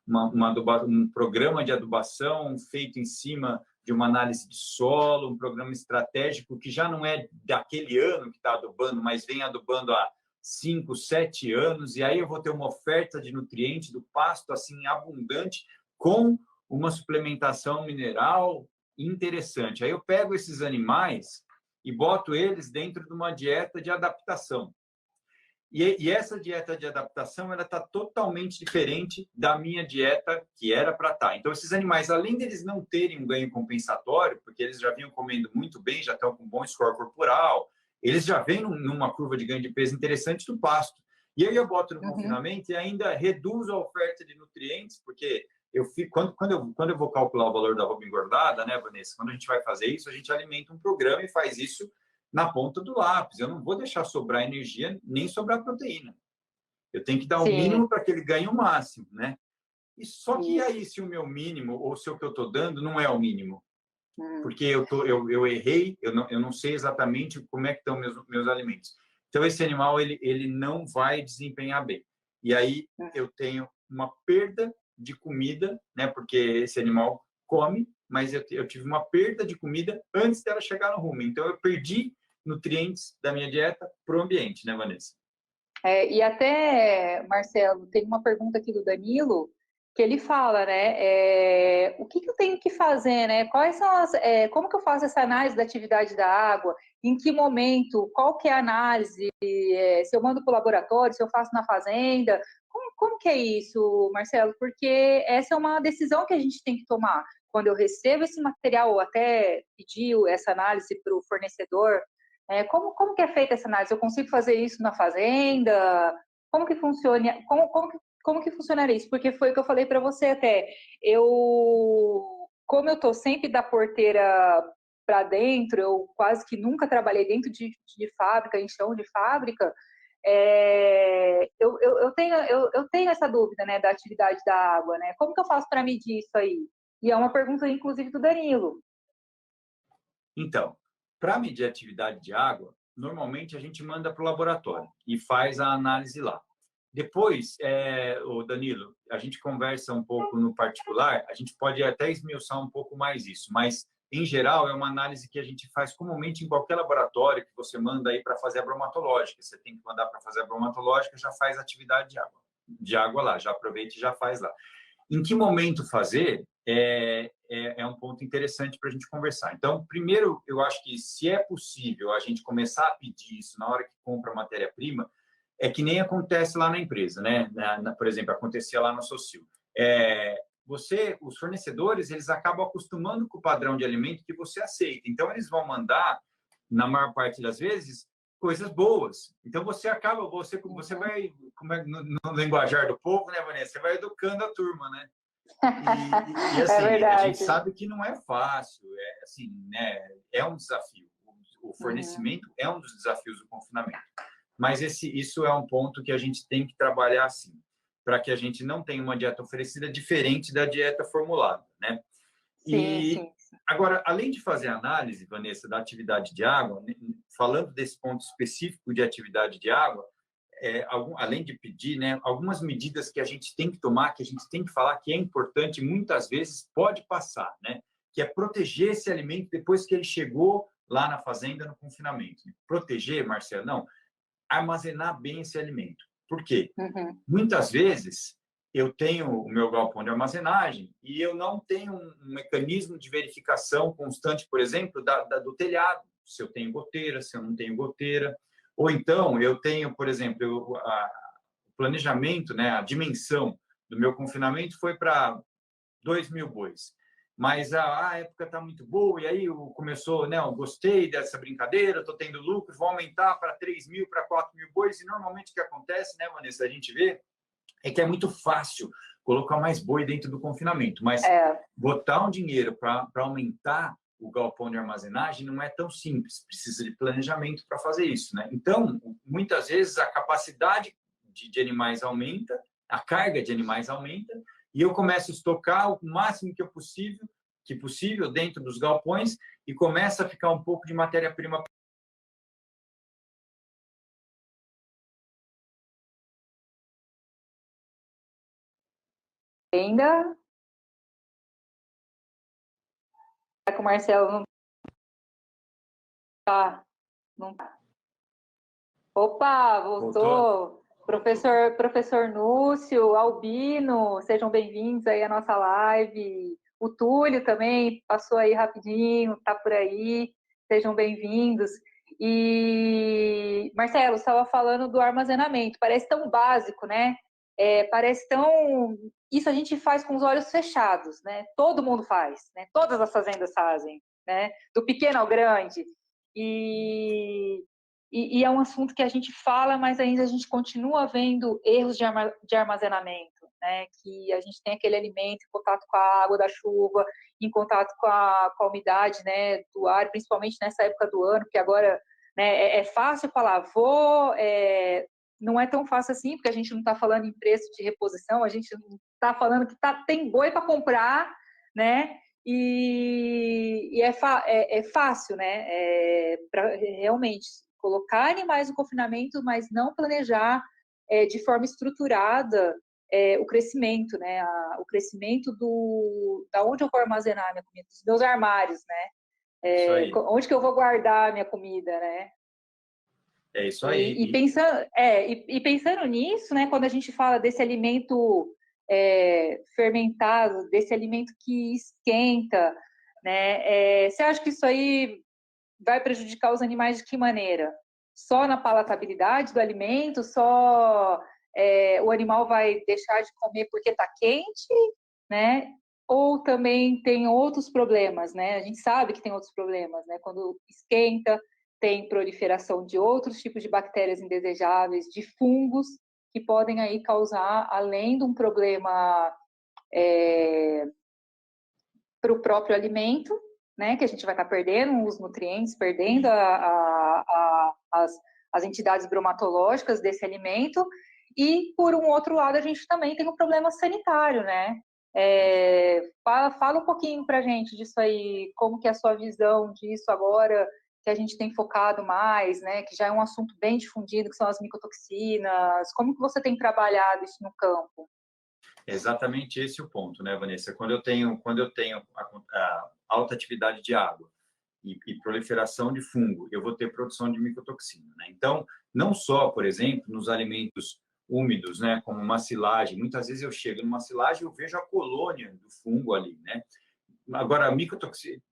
A: um programa de adubação feito em cima de uma análise de solo, um programa estratégico que já não é daquele ano que está adubando, mas vem adubando há 5, 7 anos, e aí eu vou ter uma oferta de nutrientes do pasto assim abundante, com uma suplementação mineral interessante. Aí eu pego esses animais e boto eles dentro de uma dieta de adaptação. E essa dieta de adaptação ela está totalmente diferente da minha dieta que era para estar. Então, esses animais, além deles não terem um ganho compensatório, porque eles já vinham comendo muito bem, já estão com bom score corporal, eles já vêm numa curva de ganho de peso interessante do pasto. E aí eu boto no confinamento e ainda reduzo a oferta de nutrientes, porque quando eu vou calcular o valor da arroba engordada, né, Vanessa? Quando a gente vai fazer isso, a gente alimenta um programa e faz isso na ponta do lápis. Eu não vou deixar sobrar energia nem sobrar proteína. Eu tenho que dar o mínimo para que ele ganhe o máximo, né? E só que aí, se o meu mínimo ou se o que eu estou dando não é o mínimo, porque eu errei, eu não sei exatamente como é que estão meus alimentos. Então, esse animal ele não vai desempenhar bem. E aí eu tenho uma perda de comida, né? Porque esse animal come, mas eu tive uma perda de comida antes dela chegar no rumo. Então, eu perdi nutrientes da minha dieta para o ambiente, né, Vanessa?
B: E até, Marcelo, tem uma pergunta aqui do Danilo, que ele fala, né, o que eu tenho que fazer, né, quais são como que eu faço essa análise da atividade da água, em que momento, qual que é a análise, se eu mando para o laboratório, se eu faço na fazenda, como que é isso, Marcelo? Porque essa é uma decisão que a gente tem que tomar, quando eu recebo esse material, ou até pedir essa análise para o fornecedor. Como que é feita essa análise? Eu consigo fazer isso na fazenda? Como que funciona? Como que funcionaria isso? Porque foi o que eu falei para você até. Como eu estou sempre da porteira para dentro, eu quase que nunca trabalhei dentro de fábrica, em chão de fábrica, Eu tenho essa dúvida, né, da atividade da água, né? Como que eu faço para medir isso aí? E é uma pergunta, inclusive, do Danilo.
A: Então, para medir a atividade de água, normalmente a gente manda para o laboratório e faz a análise lá. Depois, o Danilo, a gente conversa um pouco no particular, a gente pode até esmiuçar um pouco mais isso, mas, em geral, é uma análise que a gente faz comumente em qualquer laboratório que você manda aí para fazer a bromatológica. Você tem que mandar para fazer a bromatológica, já faz a atividade de água lá, já aproveita e já faz lá. Em que momento fazer é um ponto interessante para a gente conversar. Então, primeiro, eu acho que se é possível a gente começar a pedir isso na hora que compra matéria-prima, é que nem acontece lá na empresa, né? Por exemplo, acontecia lá no Socio. Os fornecedores, eles acabam acostumando com o padrão de alimento que você aceita. Então, eles vão mandar, na maior parte das vezes, coisas boas. Então, você vai, no linguajar do povo, né, Vanessa? Você vai educando a turma, né? E assim, a gente sabe que não é fácil, assim, né? É um desafio. O fornecimento é um dos desafios do confinamento. Mas isso é um ponto que a gente tem que trabalhar assim, para que a gente não tenha uma dieta oferecida diferente da dieta formulada, né?
B: Sim.
A: Agora, além de fazer análise, Vanessa, da atividade de água, falando desse ponto específico de atividade de água, além de pedir, né, algumas medidas que a gente tem que tomar, que a gente tem que falar que é importante, muitas vezes pode passar, né? Que é proteger esse alimento depois que ele chegou lá na fazenda, no confinamento. Proteger, Marcelo, não, armazenar bem esse alimento. Por quê? Muitas vezes eu tenho o meu galpão de armazenagem e eu não tenho um mecanismo de verificação constante, por exemplo, do telhado, se eu tenho goteira, se eu não tenho goteira. Ou então eu tenho, por exemplo, o planejamento, né, a dimensão do meu confinamento foi para 2.000 bois. Mas a época está muito boa, e aí começou, né? Eu gostei dessa brincadeira, estou tendo lucro, vou aumentar para 3.000, para 4.000 bois, e normalmente o que acontece, né, Vanessa, a gente vê, é que é muito fácil colocar mais boi dentro do confinamento, mas botar um dinheiro para aumentar o galpão de armazenagem não é tão simples, precisa de planejamento para fazer isso, né? Então, muitas vezes a capacidade de animais aumenta, a carga de animais aumenta, e eu começo a estocar o máximo que possível dentro dos galpões e começa a ficar um pouco de matéria-prima.
B: Ainda com o Marcelo não tá. Não tá. Opa, voltou. Professor Núcio, Albino, sejam bem-vindos aí à nossa live. O Túlio também passou aí rapidinho, tá por aí. Sejam bem-vindos. E, Marcelo, estava falando do armazenamento. Parece tão básico, né? Parece tão... Isso a gente faz com os olhos fechados, né? Todo mundo faz, né? Todas as fazendas fazem, né? Do pequeno ao grande. E é um assunto que a gente fala, mas ainda a gente continua vendo erros de armazenamento, né? Que a gente tem aquele alimento em contato com a água da chuva, em contato com a umidade, né, do ar, principalmente nessa época do ano, que agora, né, é fácil falar, não é tão fácil assim, porque a gente não está falando em preço de reposição, a gente está falando que tem boi para comprar, né? E é fácil, né? Para realmente colocar animais no confinamento, mas não planejar de forma estruturada o crescimento, né? O crescimento da onde eu vou armazenar a minha comida, dos meus armários, né? Onde que eu vou guardar a minha comida, né?
A: É isso aí.
B: E pensando nisso, né? Quando a gente fala desse alimento fermentado, desse alimento que esquenta, né? Você acha que isso aí vai prejudicar os animais de que maneira? Só na palatabilidade do alimento? Só o animal vai deixar de comer porque está quente, né? Ou também tem outros problemas, né? A gente sabe que tem outros problemas, né? Quando esquenta, tem proliferação de outros tipos de bactérias indesejáveis, de fungos, que podem aí causar, além de um problema para o próprio alimento, né, que a gente vai estar perdendo os nutrientes, perdendo as as entidades bromatológicas desse alimento, e, por um outro lado, a gente também tem um problema sanitário, né? Fala um pouquinho para a gente disso aí, como que é a sua visão disso agora, que a gente tem focado mais, né? Que já é um assunto bem difundido, que são as micotoxinas. Como que você tem trabalhado isso no campo?
A: É exatamente esse o ponto, né, Vanessa? Quando eu tenho a alta atividade de água e proliferação de fungo, eu vou ter produção de micotoxina, né? Então, não só, por exemplo, nos alimentos úmidos, né, como uma silagem. Muitas vezes eu chego numa silagem e eu vejo a colônia do fungo ali, né? Agora,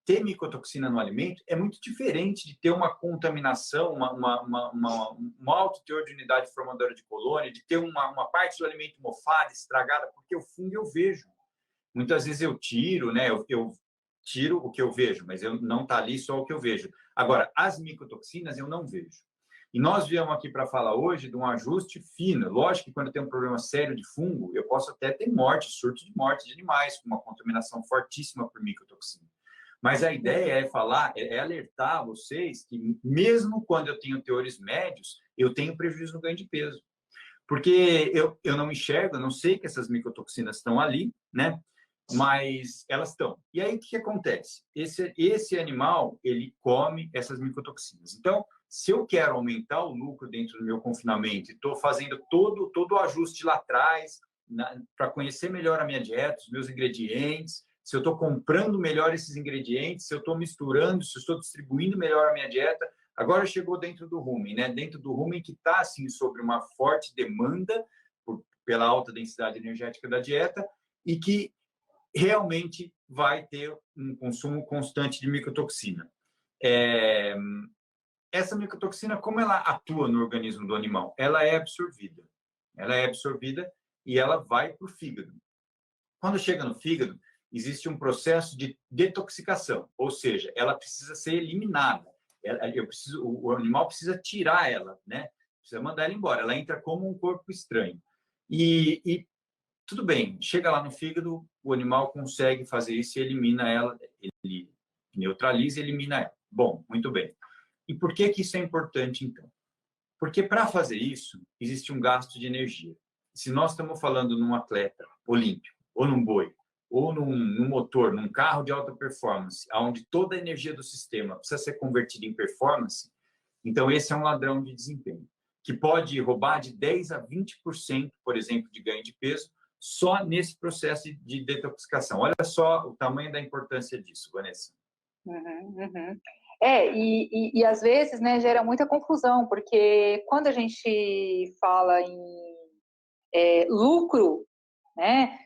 A: ter micotoxina no alimento é muito diferente de ter uma contaminação, um alto teor de unidade formadora de colônia, de ter uma parte do alimento mofada, estragada, porque o fungo eu vejo. Muitas vezes eu tiro, né? Eu tiro o que eu vejo, mas eu não está ali só o que eu vejo. Agora, as micotoxinas eu não vejo. E nós viemos aqui para falar hoje de um ajuste fino. Lógico que quando tem um problema sério de fungo, eu posso até ter surto de morte de animais, com uma contaminação fortíssima por micotoxina. Mas a ideia é falar, é alertar vocês que mesmo quando eu tenho teores médios, eu tenho prejuízo no ganho de peso. Porque eu não enxergo, eu não sei que essas micotoxinas estão ali, né? Mas elas estão. E aí, o que acontece? Esse animal, ele come essas micotoxinas. Então, se eu quero aumentar o lucro dentro do meu confinamento e estou fazendo todo o ajuste lá atrás para conhecer melhor a minha dieta, os meus ingredientes, se eu estou comprando melhor esses ingredientes, se eu estou misturando, se eu estou distribuindo melhor a minha dieta, agora chegou dentro do rumen, né? Dentro do rumen que está assim sobre uma forte demanda pela alta densidade energética da dieta e que realmente vai ter um consumo constante de micotoxina. Essa micotoxina, como ela atua no organismo do animal? Ela é absorvida. Ela é absorvida e ela vai para o fígado. Quando chega no fígado, existe um processo de detoxicação, ou seja, ela precisa ser eliminada. O animal precisa tirar ela, né? Precisa mandar ela embora. Ela entra como um corpo estranho. E tudo bem, chega lá no fígado, o animal consegue fazer isso e elimina ela, ele neutraliza e elimina ela. Bom, muito bem. E por que isso é importante, então? Porque para fazer isso, existe um gasto de energia. Se nós estamos falando num atleta olímpico, ou num boi, ou num motor, num carro de alta performance, onde toda a energia do sistema precisa ser convertida em performance, então esse é um ladrão de desempenho, que pode roubar de 10% a 20%, por exemplo, de ganho de peso, só nesse processo de detoxicação. Olha só o tamanho da importância disso, Vanessa.
B: Uhum. E às vezes, né, gera muita confusão, porque quando a gente fala em lucro, né,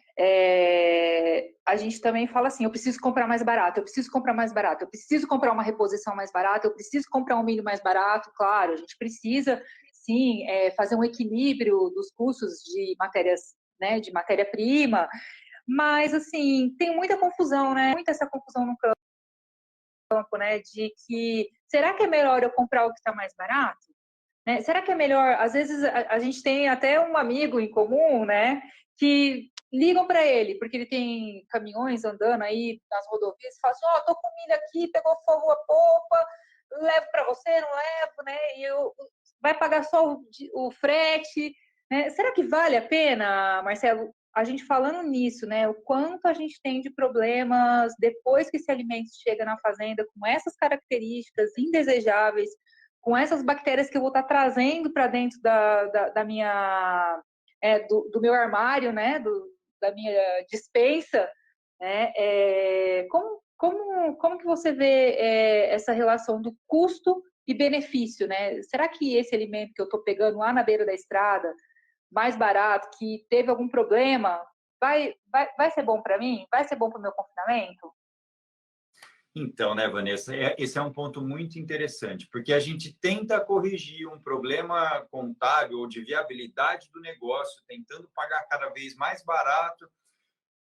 B: a gente também fala assim, eu preciso comprar mais barato, eu preciso comprar mais barato, eu preciso comprar uma reposição mais barata, eu preciso comprar um milho mais barato. Claro, a gente precisa, sim, fazer um equilíbrio dos custos de matérias, né, de matéria-prima, mas, assim, tem muita confusão, né, muita essa confusão no campo, né, de que, será que é melhor eu comprar o que está mais barato? Né? Será que é melhor? Às vezes a gente tem até um amigo em comum, né, que ligam para ele, porque ele tem caminhões andando aí nas rodovias e falam assim, tô com milho aqui, pegou fogo a polpa, levo para você, não levo, né, vai pagar só o frete, né? Será que vale a pena, Marcelo, a gente falando nisso, né, o quanto a gente tem de problemas depois que esse alimento chega na fazenda com essas características indesejáveis, com essas bactérias que eu vou estar trazendo para dentro da minha, do meu armário, né, da minha despensa, né, como que você vê essa relação do custo e benefício, né? Será que esse alimento que eu estou pegando lá na beira da estrada, mais barato, que teve algum problema, vai ser bom para mim? Vai ser bom para o meu confinamento?
A: Então, né, Vanessa, esse é um ponto muito interessante, porque a gente tenta corrigir um problema contábil ou de viabilidade do negócio, tentando pagar cada vez mais barato,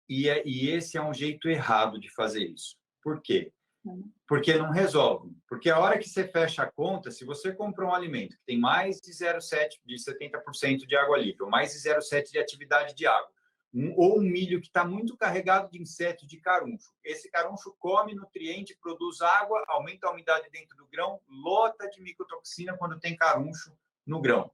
A: e esse é um jeito errado de fazer isso. Por quê? Porque não resolve. Porque a hora que você fecha a conta, se você comprou um alimento que tem mais de 0,7, de 70% de água livre, ou mais de 0,7 de atividade de água, ou um milho que está muito carregado de insetos de caruncho. Esse caruncho come nutriente, produz água, aumenta a umidade dentro do grão, lota de micotoxina quando tem caruncho no grão.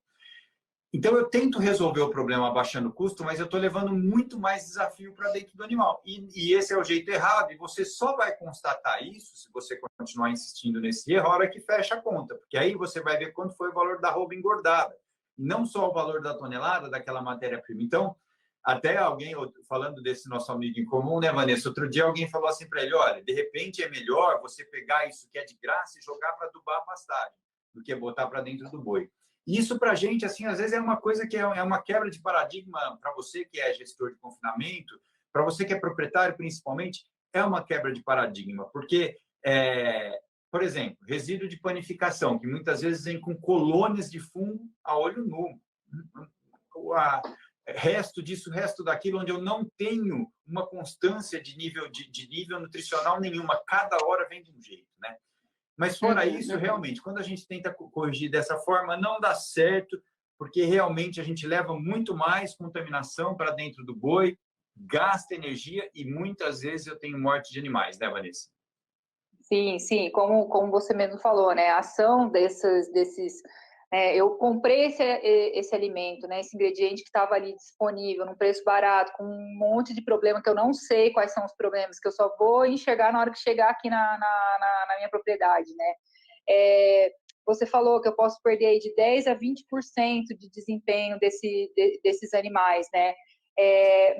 A: Então, eu tento resolver o problema abaixando o custo, mas eu estou levando muito mais desafio para dentro do animal. E esse é o jeito errado, e você só vai constatar isso, se você continuar insistindo nesse erro, a hora que fecha a conta, porque aí você vai ver quanto foi o valor da arroba engordada, não só o valor da tonelada daquela matéria-prima. Então, até alguém, falando desse nosso amigo em comum, né, Vanessa? Outro dia alguém falou assim para ele, olha, de repente é melhor você pegar isso que é de graça e jogar para adubar a pastagem, do que botar para dentro do boi. Isso para a gente, assim, às vezes é uma coisa que é uma quebra de paradigma para você que é gestor de confinamento, para você que é proprietário, principalmente, é uma quebra de paradigma, porque, por exemplo, resíduo de panificação, que muitas vezes vem com colônias de fungo a olho nu. Resto disso, resto daquilo, onde eu não tenho uma constância de nível nutricional nenhuma, cada hora vem de um jeito, né? Mas fora isso, realmente, quando a gente tenta corrigir dessa forma, não dá certo, porque realmente a gente leva muito mais contaminação para dentro do boi, gasta energia e muitas vezes eu tenho morte de animais, né, Vanessa?
B: Sim, sim, como você mesmo falou, né? A ação desses eu comprei esse alimento, né? Esse ingrediente que estava ali disponível, num preço barato, com um monte de problema que eu não sei quais são os problemas, que eu só vou enxergar na hora que chegar aqui na minha propriedade, né? Você falou que eu posso perder aí de 10% a 20% de desempenho desses animais, né?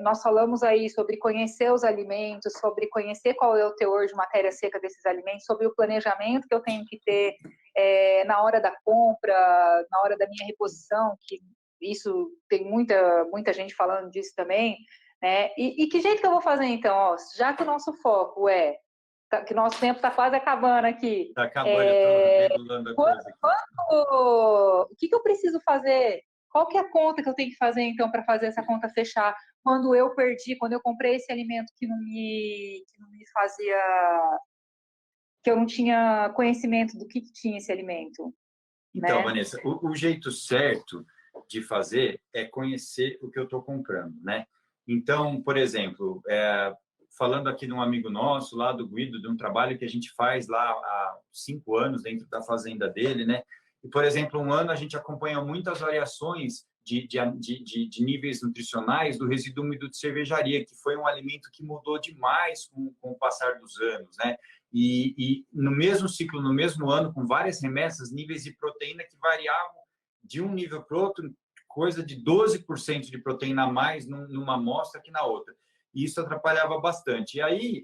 B: Nós falamos aí sobre conhecer os alimentos, sobre conhecer qual é o teor de matéria seca desses alimentos, sobre o planejamento que eu tenho que ter na hora da compra, na hora da minha reposição, que isso tem muita gente falando disso também, né? E que jeito que eu vou fazer então? Ó, já que o nosso foco que nosso tempo está quase acabando aqui.
A: Está acabando, eu estou regulando a coisa aqui.
B: O que eu preciso fazer? Qual que é a conta que eu tenho que fazer, então, para fazer essa conta fechar? Quando eu comprei esse alimento que não me fazia... que eu não tinha conhecimento do que tinha esse alimento.
A: Então,
B: né?
A: Vanessa, o jeito certo de fazer é conhecer o que eu estou comprando, né? Então, por exemplo, falando aqui de um amigo nosso, lá do Guido, de um trabalho que a gente faz lá há 5 anos dentro da fazenda dele, né? E, por exemplo, um ano a gente acompanha muitas variações de níveis nutricionais do resíduo úmido de cervejaria, que foi um alimento que mudou demais com o passar dos anos, né? E no mesmo ciclo, no mesmo ano, com várias remessas, níveis de proteína que variavam de um nível para o outro, coisa de 12% de proteína a mais numa amostra que na outra. E isso atrapalhava bastante. E aí,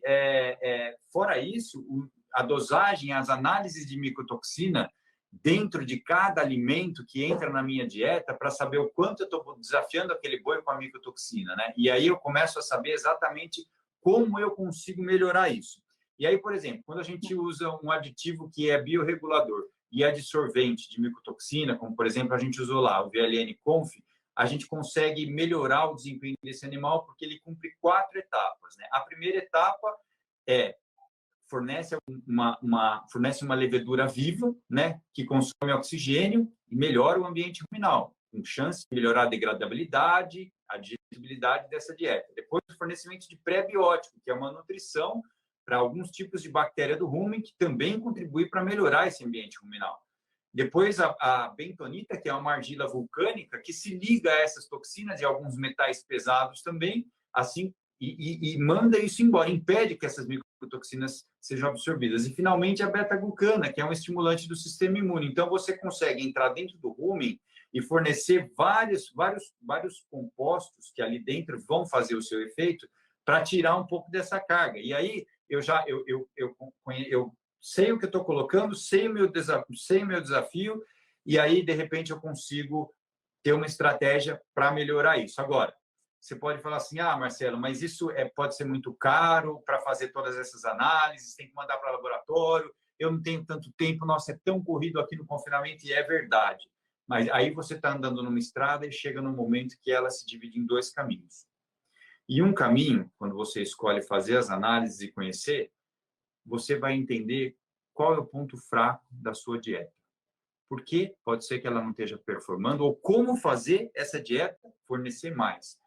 A: fora isso, a dosagem, as análises de micotoxina dentro de cada alimento que entra na minha dieta para saber o quanto eu estou desafiando aquele boi com a micotoxina, né? E aí eu começo a saber exatamente como eu consigo melhorar isso. E aí, por exemplo, quando a gente usa um aditivo que é biorregulador e adsorvente de micotoxina, como, por exemplo, a gente usou lá o VLN-Conf, a gente consegue melhorar o desempenho desse animal porque ele cumpre 4 etapas, né? A primeira etapa fornece uma levedura viva, né, que consome oxigênio e melhora o ambiente ruminal, com chance de melhorar a degradabilidade, a digestibilidade dessa dieta. Depois, o fornecimento de pré-biótico, que é uma nutrição para alguns tipos de bactéria do rumen, que também contribui para melhorar esse ambiente ruminal. Depois, a bentonita, que é uma argila vulcânica, que se liga a essas toxinas e alguns metais pesados também, assim, e manda isso embora, impede que essas micotoxinas sejam absorvidas. E, finalmente, a beta-glucana, que é um estimulante do sistema imune. Então, você consegue entrar dentro do rumen e fornecer vários compostos que ali dentro vão fazer o seu efeito para tirar um pouco dessa carga. E aí, eu sei o que eu estou colocando, sei o meu desafio, e aí, de repente, eu consigo ter uma estratégia para melhorar isso. Agora, você pode falar assim, Marcelo, mas isso pode ser muito caro para fazer todas essas análises, tem que mandar para o laboratório, eu não tenho tanto tempo, nossa, é tão corrido aqui no confinamento, e é verdade. Mas aí você está andando numa estrada e chega num momento que ela se divide em 2 caminhos. E um caminho, quando você escolhe fazer as análises e conhecer, você vai entender qual é o ponto fraco da sua dieta. Por que pode ser que ela não esteja performando, ou como fazer essa dieta fornecer mais.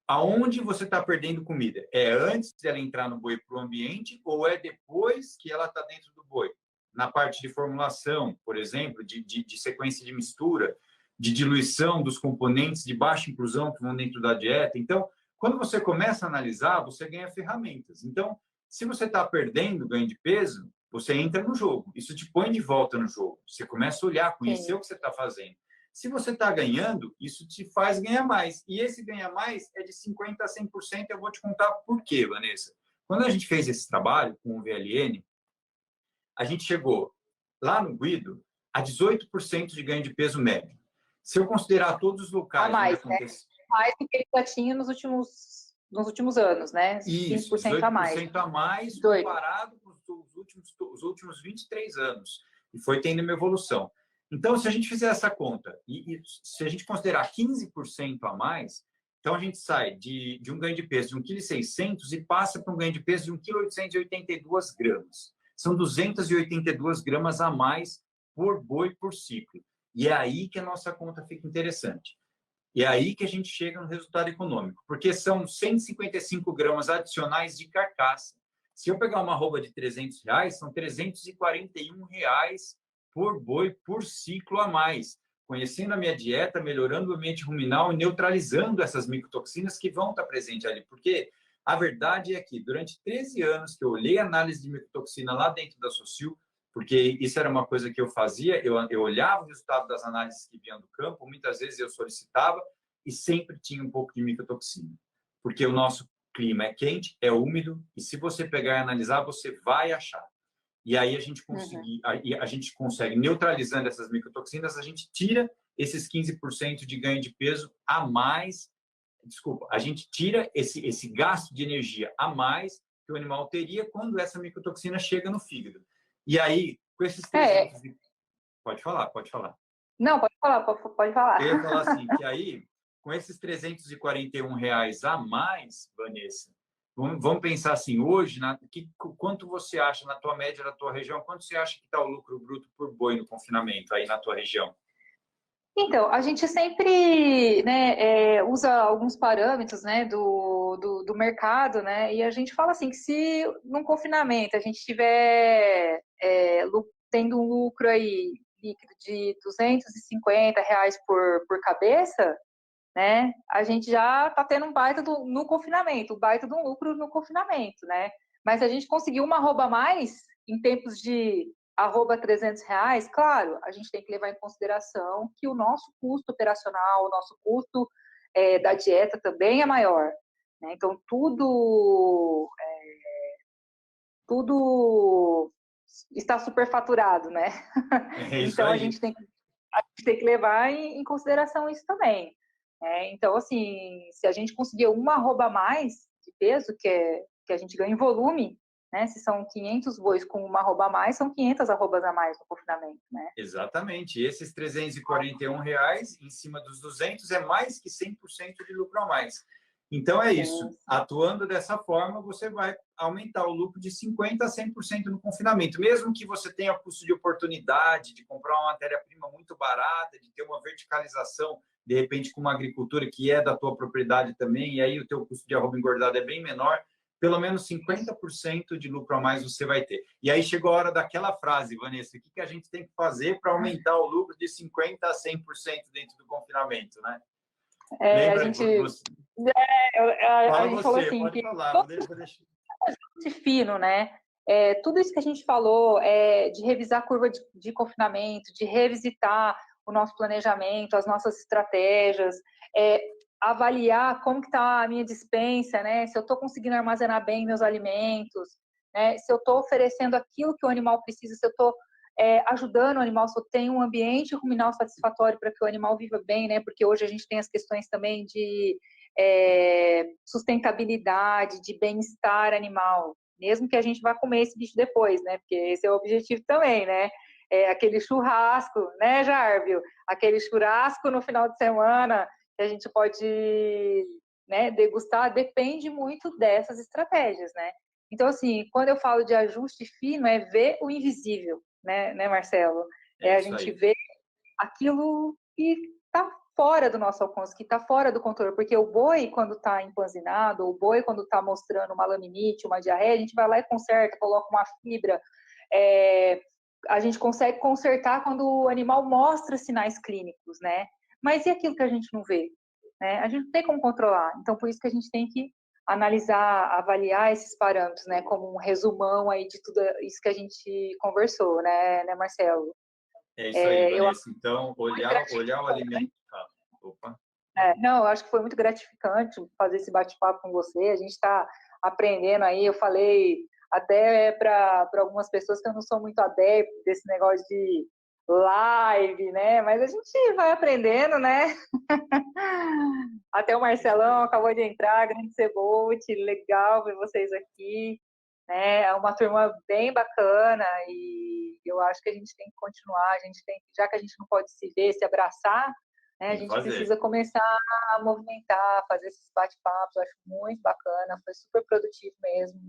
A: aonde você está perdendo comida? É antes dela entrar no boi para o ambiente ou é depois que ela está dentro do boi? Na parte de formulação, por exemplo, de sequência de mistura, de diluição dos componentes de baixa inclusão que vão dentro da dieta. Então, quando você começa a analisar, você ganha ferramentas. Então, se você está perdendo ganho de peso, você entra no jogo. Isso te põe de volta no jogo. Você começa a olhar, conhecer
B: Sim.
A: o que você está fazendo. Se você está ganhando, isso te faz ganhar mais. E esse ganhar mais é de 50% a 100%. Eu vou te contar por quê, Vanessa. Quando a gente fez esse trabalho com o VLN, a gente chegou lá no Guido a 18% de ganho de peso médio. Se eu considerar todos os locais
B: A mais,
A: onde acontece...
B: mais do que ele já tinha nos últimos anos, né?
A: Isso,
B: 15% a mais.
A: 18% a mais comparado com os últimos 23 anos. E foi tendo uma evolução. Então, se a gente fizer essa conta, e se a gente considerar 15% a mais, então a gente sai de um ganho de peso de 1,6 kg e passa para um ganho de peso de 1,882 kg. São 282 gramas a mais por boi por ciclo. E é aí que a nossa conta fica interessante. E é aí que a gente chega no resultado econômico, porque são 155 gramas adicionais de carcaça. Se eu pegar uma arroba de R$300, são R$341 por boi por ciclo a mais, conhecendo a minha dieta, melhorando o ambiente ruminal e neutralizando essas micotoxinas que vão estar presentes ali. Porque a verdade é que durante 13 anos que eu olhei a análise de micotoxina lá dentro da Socil, porque isso era uma coisa que eu fazia, eu olhava o resultado das análises que vinham do campo, muitas vezes eu solicitava e sempre tinha um pouco de micotoxina, porque o nosso clima é quente, é úmido, e se você pegar e analisar, você vai achar. E aí a gente consegue, neutralizando essas micotoxinas, a gente tira esses 15% de ganho de peso a mais, desculpa, a gente tira esse gasto de energia a mais que o animal teria quando essa micotoxina chega no fígado. E aí, com esses 300... Pode falar, pode falar.
B: Não, pode falar, pode falar.
A: Eu ia falar assim, que aí, com esses R$341 a mais, Vanessa, vamos pensar assim, hoje, quanto você acha, na tua média da tua região, quanto você acha que está o lucro bruto por boi no confinamento aí na tua região?
B: Então, a gente sempre, né, usa alguns parâmetros, né, do mercado, né, e a gente fala assim que se num confinamento a gente estiver tendo um lucro aí líquido de R$250 por cabeça, né, a gente já está tendo um baita no confinamento, um baita de um lucro no confinamento, né, mas se a gente conseguir uma arroba a mais em tempos de arroba R$300, claro, a gente tem que levar em consideração que o nosso custo operacional, o nosso custo da dieta também é maior, né? Então, tudo está superfaturado, né? Então, a gente tem que levar em consideração isso também. Então, assim, se a gente conseguir uma arroba a mais de peso, que a gente ganha em volume, né? Se são 500 bois com uma arroba a mais, são 500 arrobas a mais no confinamento, né?
A: Exatamente. E esses R$341 em cima dos 200 é mais que 100% de lucro a mais. Então é isso.
B: Sim.
A: Atuando dessa forma, você vai aumentar o lucro de 50% a 100% no confinamento. Mesmo que você tenha custo de oportunidade, de comprar uma matéria-prima muito barata, de ter uma verticalização, de repente com uma agricultura que é da tua propriedade também, e aí o teu custo de arroba engordado é bem menor, pelo menos 50% de lucro a mais você vai ter. E aí chegou a hora daquela frase, Vanessa, o que a gente tem que fazer para aumentar o lucro de 50% a 100% dentro do confinamento, né? Lembra?
B: A gente falou assim,
A: pode
B: que
A: falar.
B: fino, né? Tudo isso que a gente falou, de revisar a curva de confinamento, de revisitar o nosso planejamento, as nossas estratégias, avaliar como que está a minha despensa, né? Se eu estou conseguindo armazenar bem meus alimentos, né? Se eu estou oferecendo aquilo que o animal precisa, se eu estou ajudando o animal, se eu tenho um ambiente ruminal satisfatório para que o animal viva bem, né? Porque hoje a gente tem as questões também de sustentabilidade, de bem-estar animal, mesmo que a gente vá comer esse bicho depois, né? Porque esse é o objetivo também, né? Aquele churrasco, né, Járvio? Aquele churrasco no final de semana que a gente pode, né, degustar, depende muito dessas estratégias, né? Então, assim, quando eu falo de ajuste fino, é ver o invisível, né Marcelo? A gente vê aquilo que está fora do nosso alcance, que está fora do controle, porque o boi, quando está empanzinado, o boi, quando está mostrando uma laminite, uma diarreia, a gente vai lá e conserta, coloca uma fibra, a gente consegue consertar quando o animal mostra sinais clínicos, né? Mas e aquilo que a gente não vê? Né? A gente não tem como controlar, então por isso que a gente tem que analisar, avaliar esses parâmetros, né? Como um resumão aí de tudo isso que a gente conversou, né Marcelo?
A: É isso aí, Vanessa. Então, olhar o alimento... Opa.
B: Não, eu acho que foi muito gratificante fazer esse bate-papo com você. A gente está aprendendo aí. Eu falei até para algumas pessoas que eu não sou muito adepto desse negócio de live, né? Mas a gente vai aprendendo, né? Até o Marcelão acabou de entrar, grande Cebolt, legal ver vocês aqui. Né? É uma turma bem bacana e eu acho que a gente tem que continuar. A gente tem, já que a gente não pode se ver, se abraçar, né? A gente precisa começar a movimentar, fazer esses bate-papos. Acho muito bacana, foi super produtivo mesmo,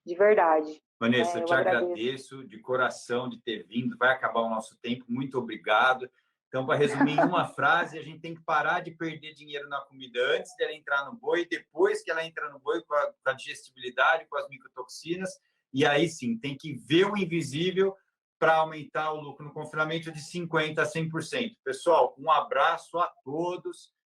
B: de verdade.
A: Vanessa, eu te agradeço de coração de ter vindo. Vai acabar o nosso tempo. Muito obrigado. Então, para resumir em uma frase, a gente tem que parar de perder dinheiro na comida antes dela entrar no boi, depois que ela entra no boi com a digestibilidade, com as micotoxinas, e aí sim, tem que ver o invisível para aumentar o lucro no confinamento de 50% a 100%. Pessoal, um abraço a todos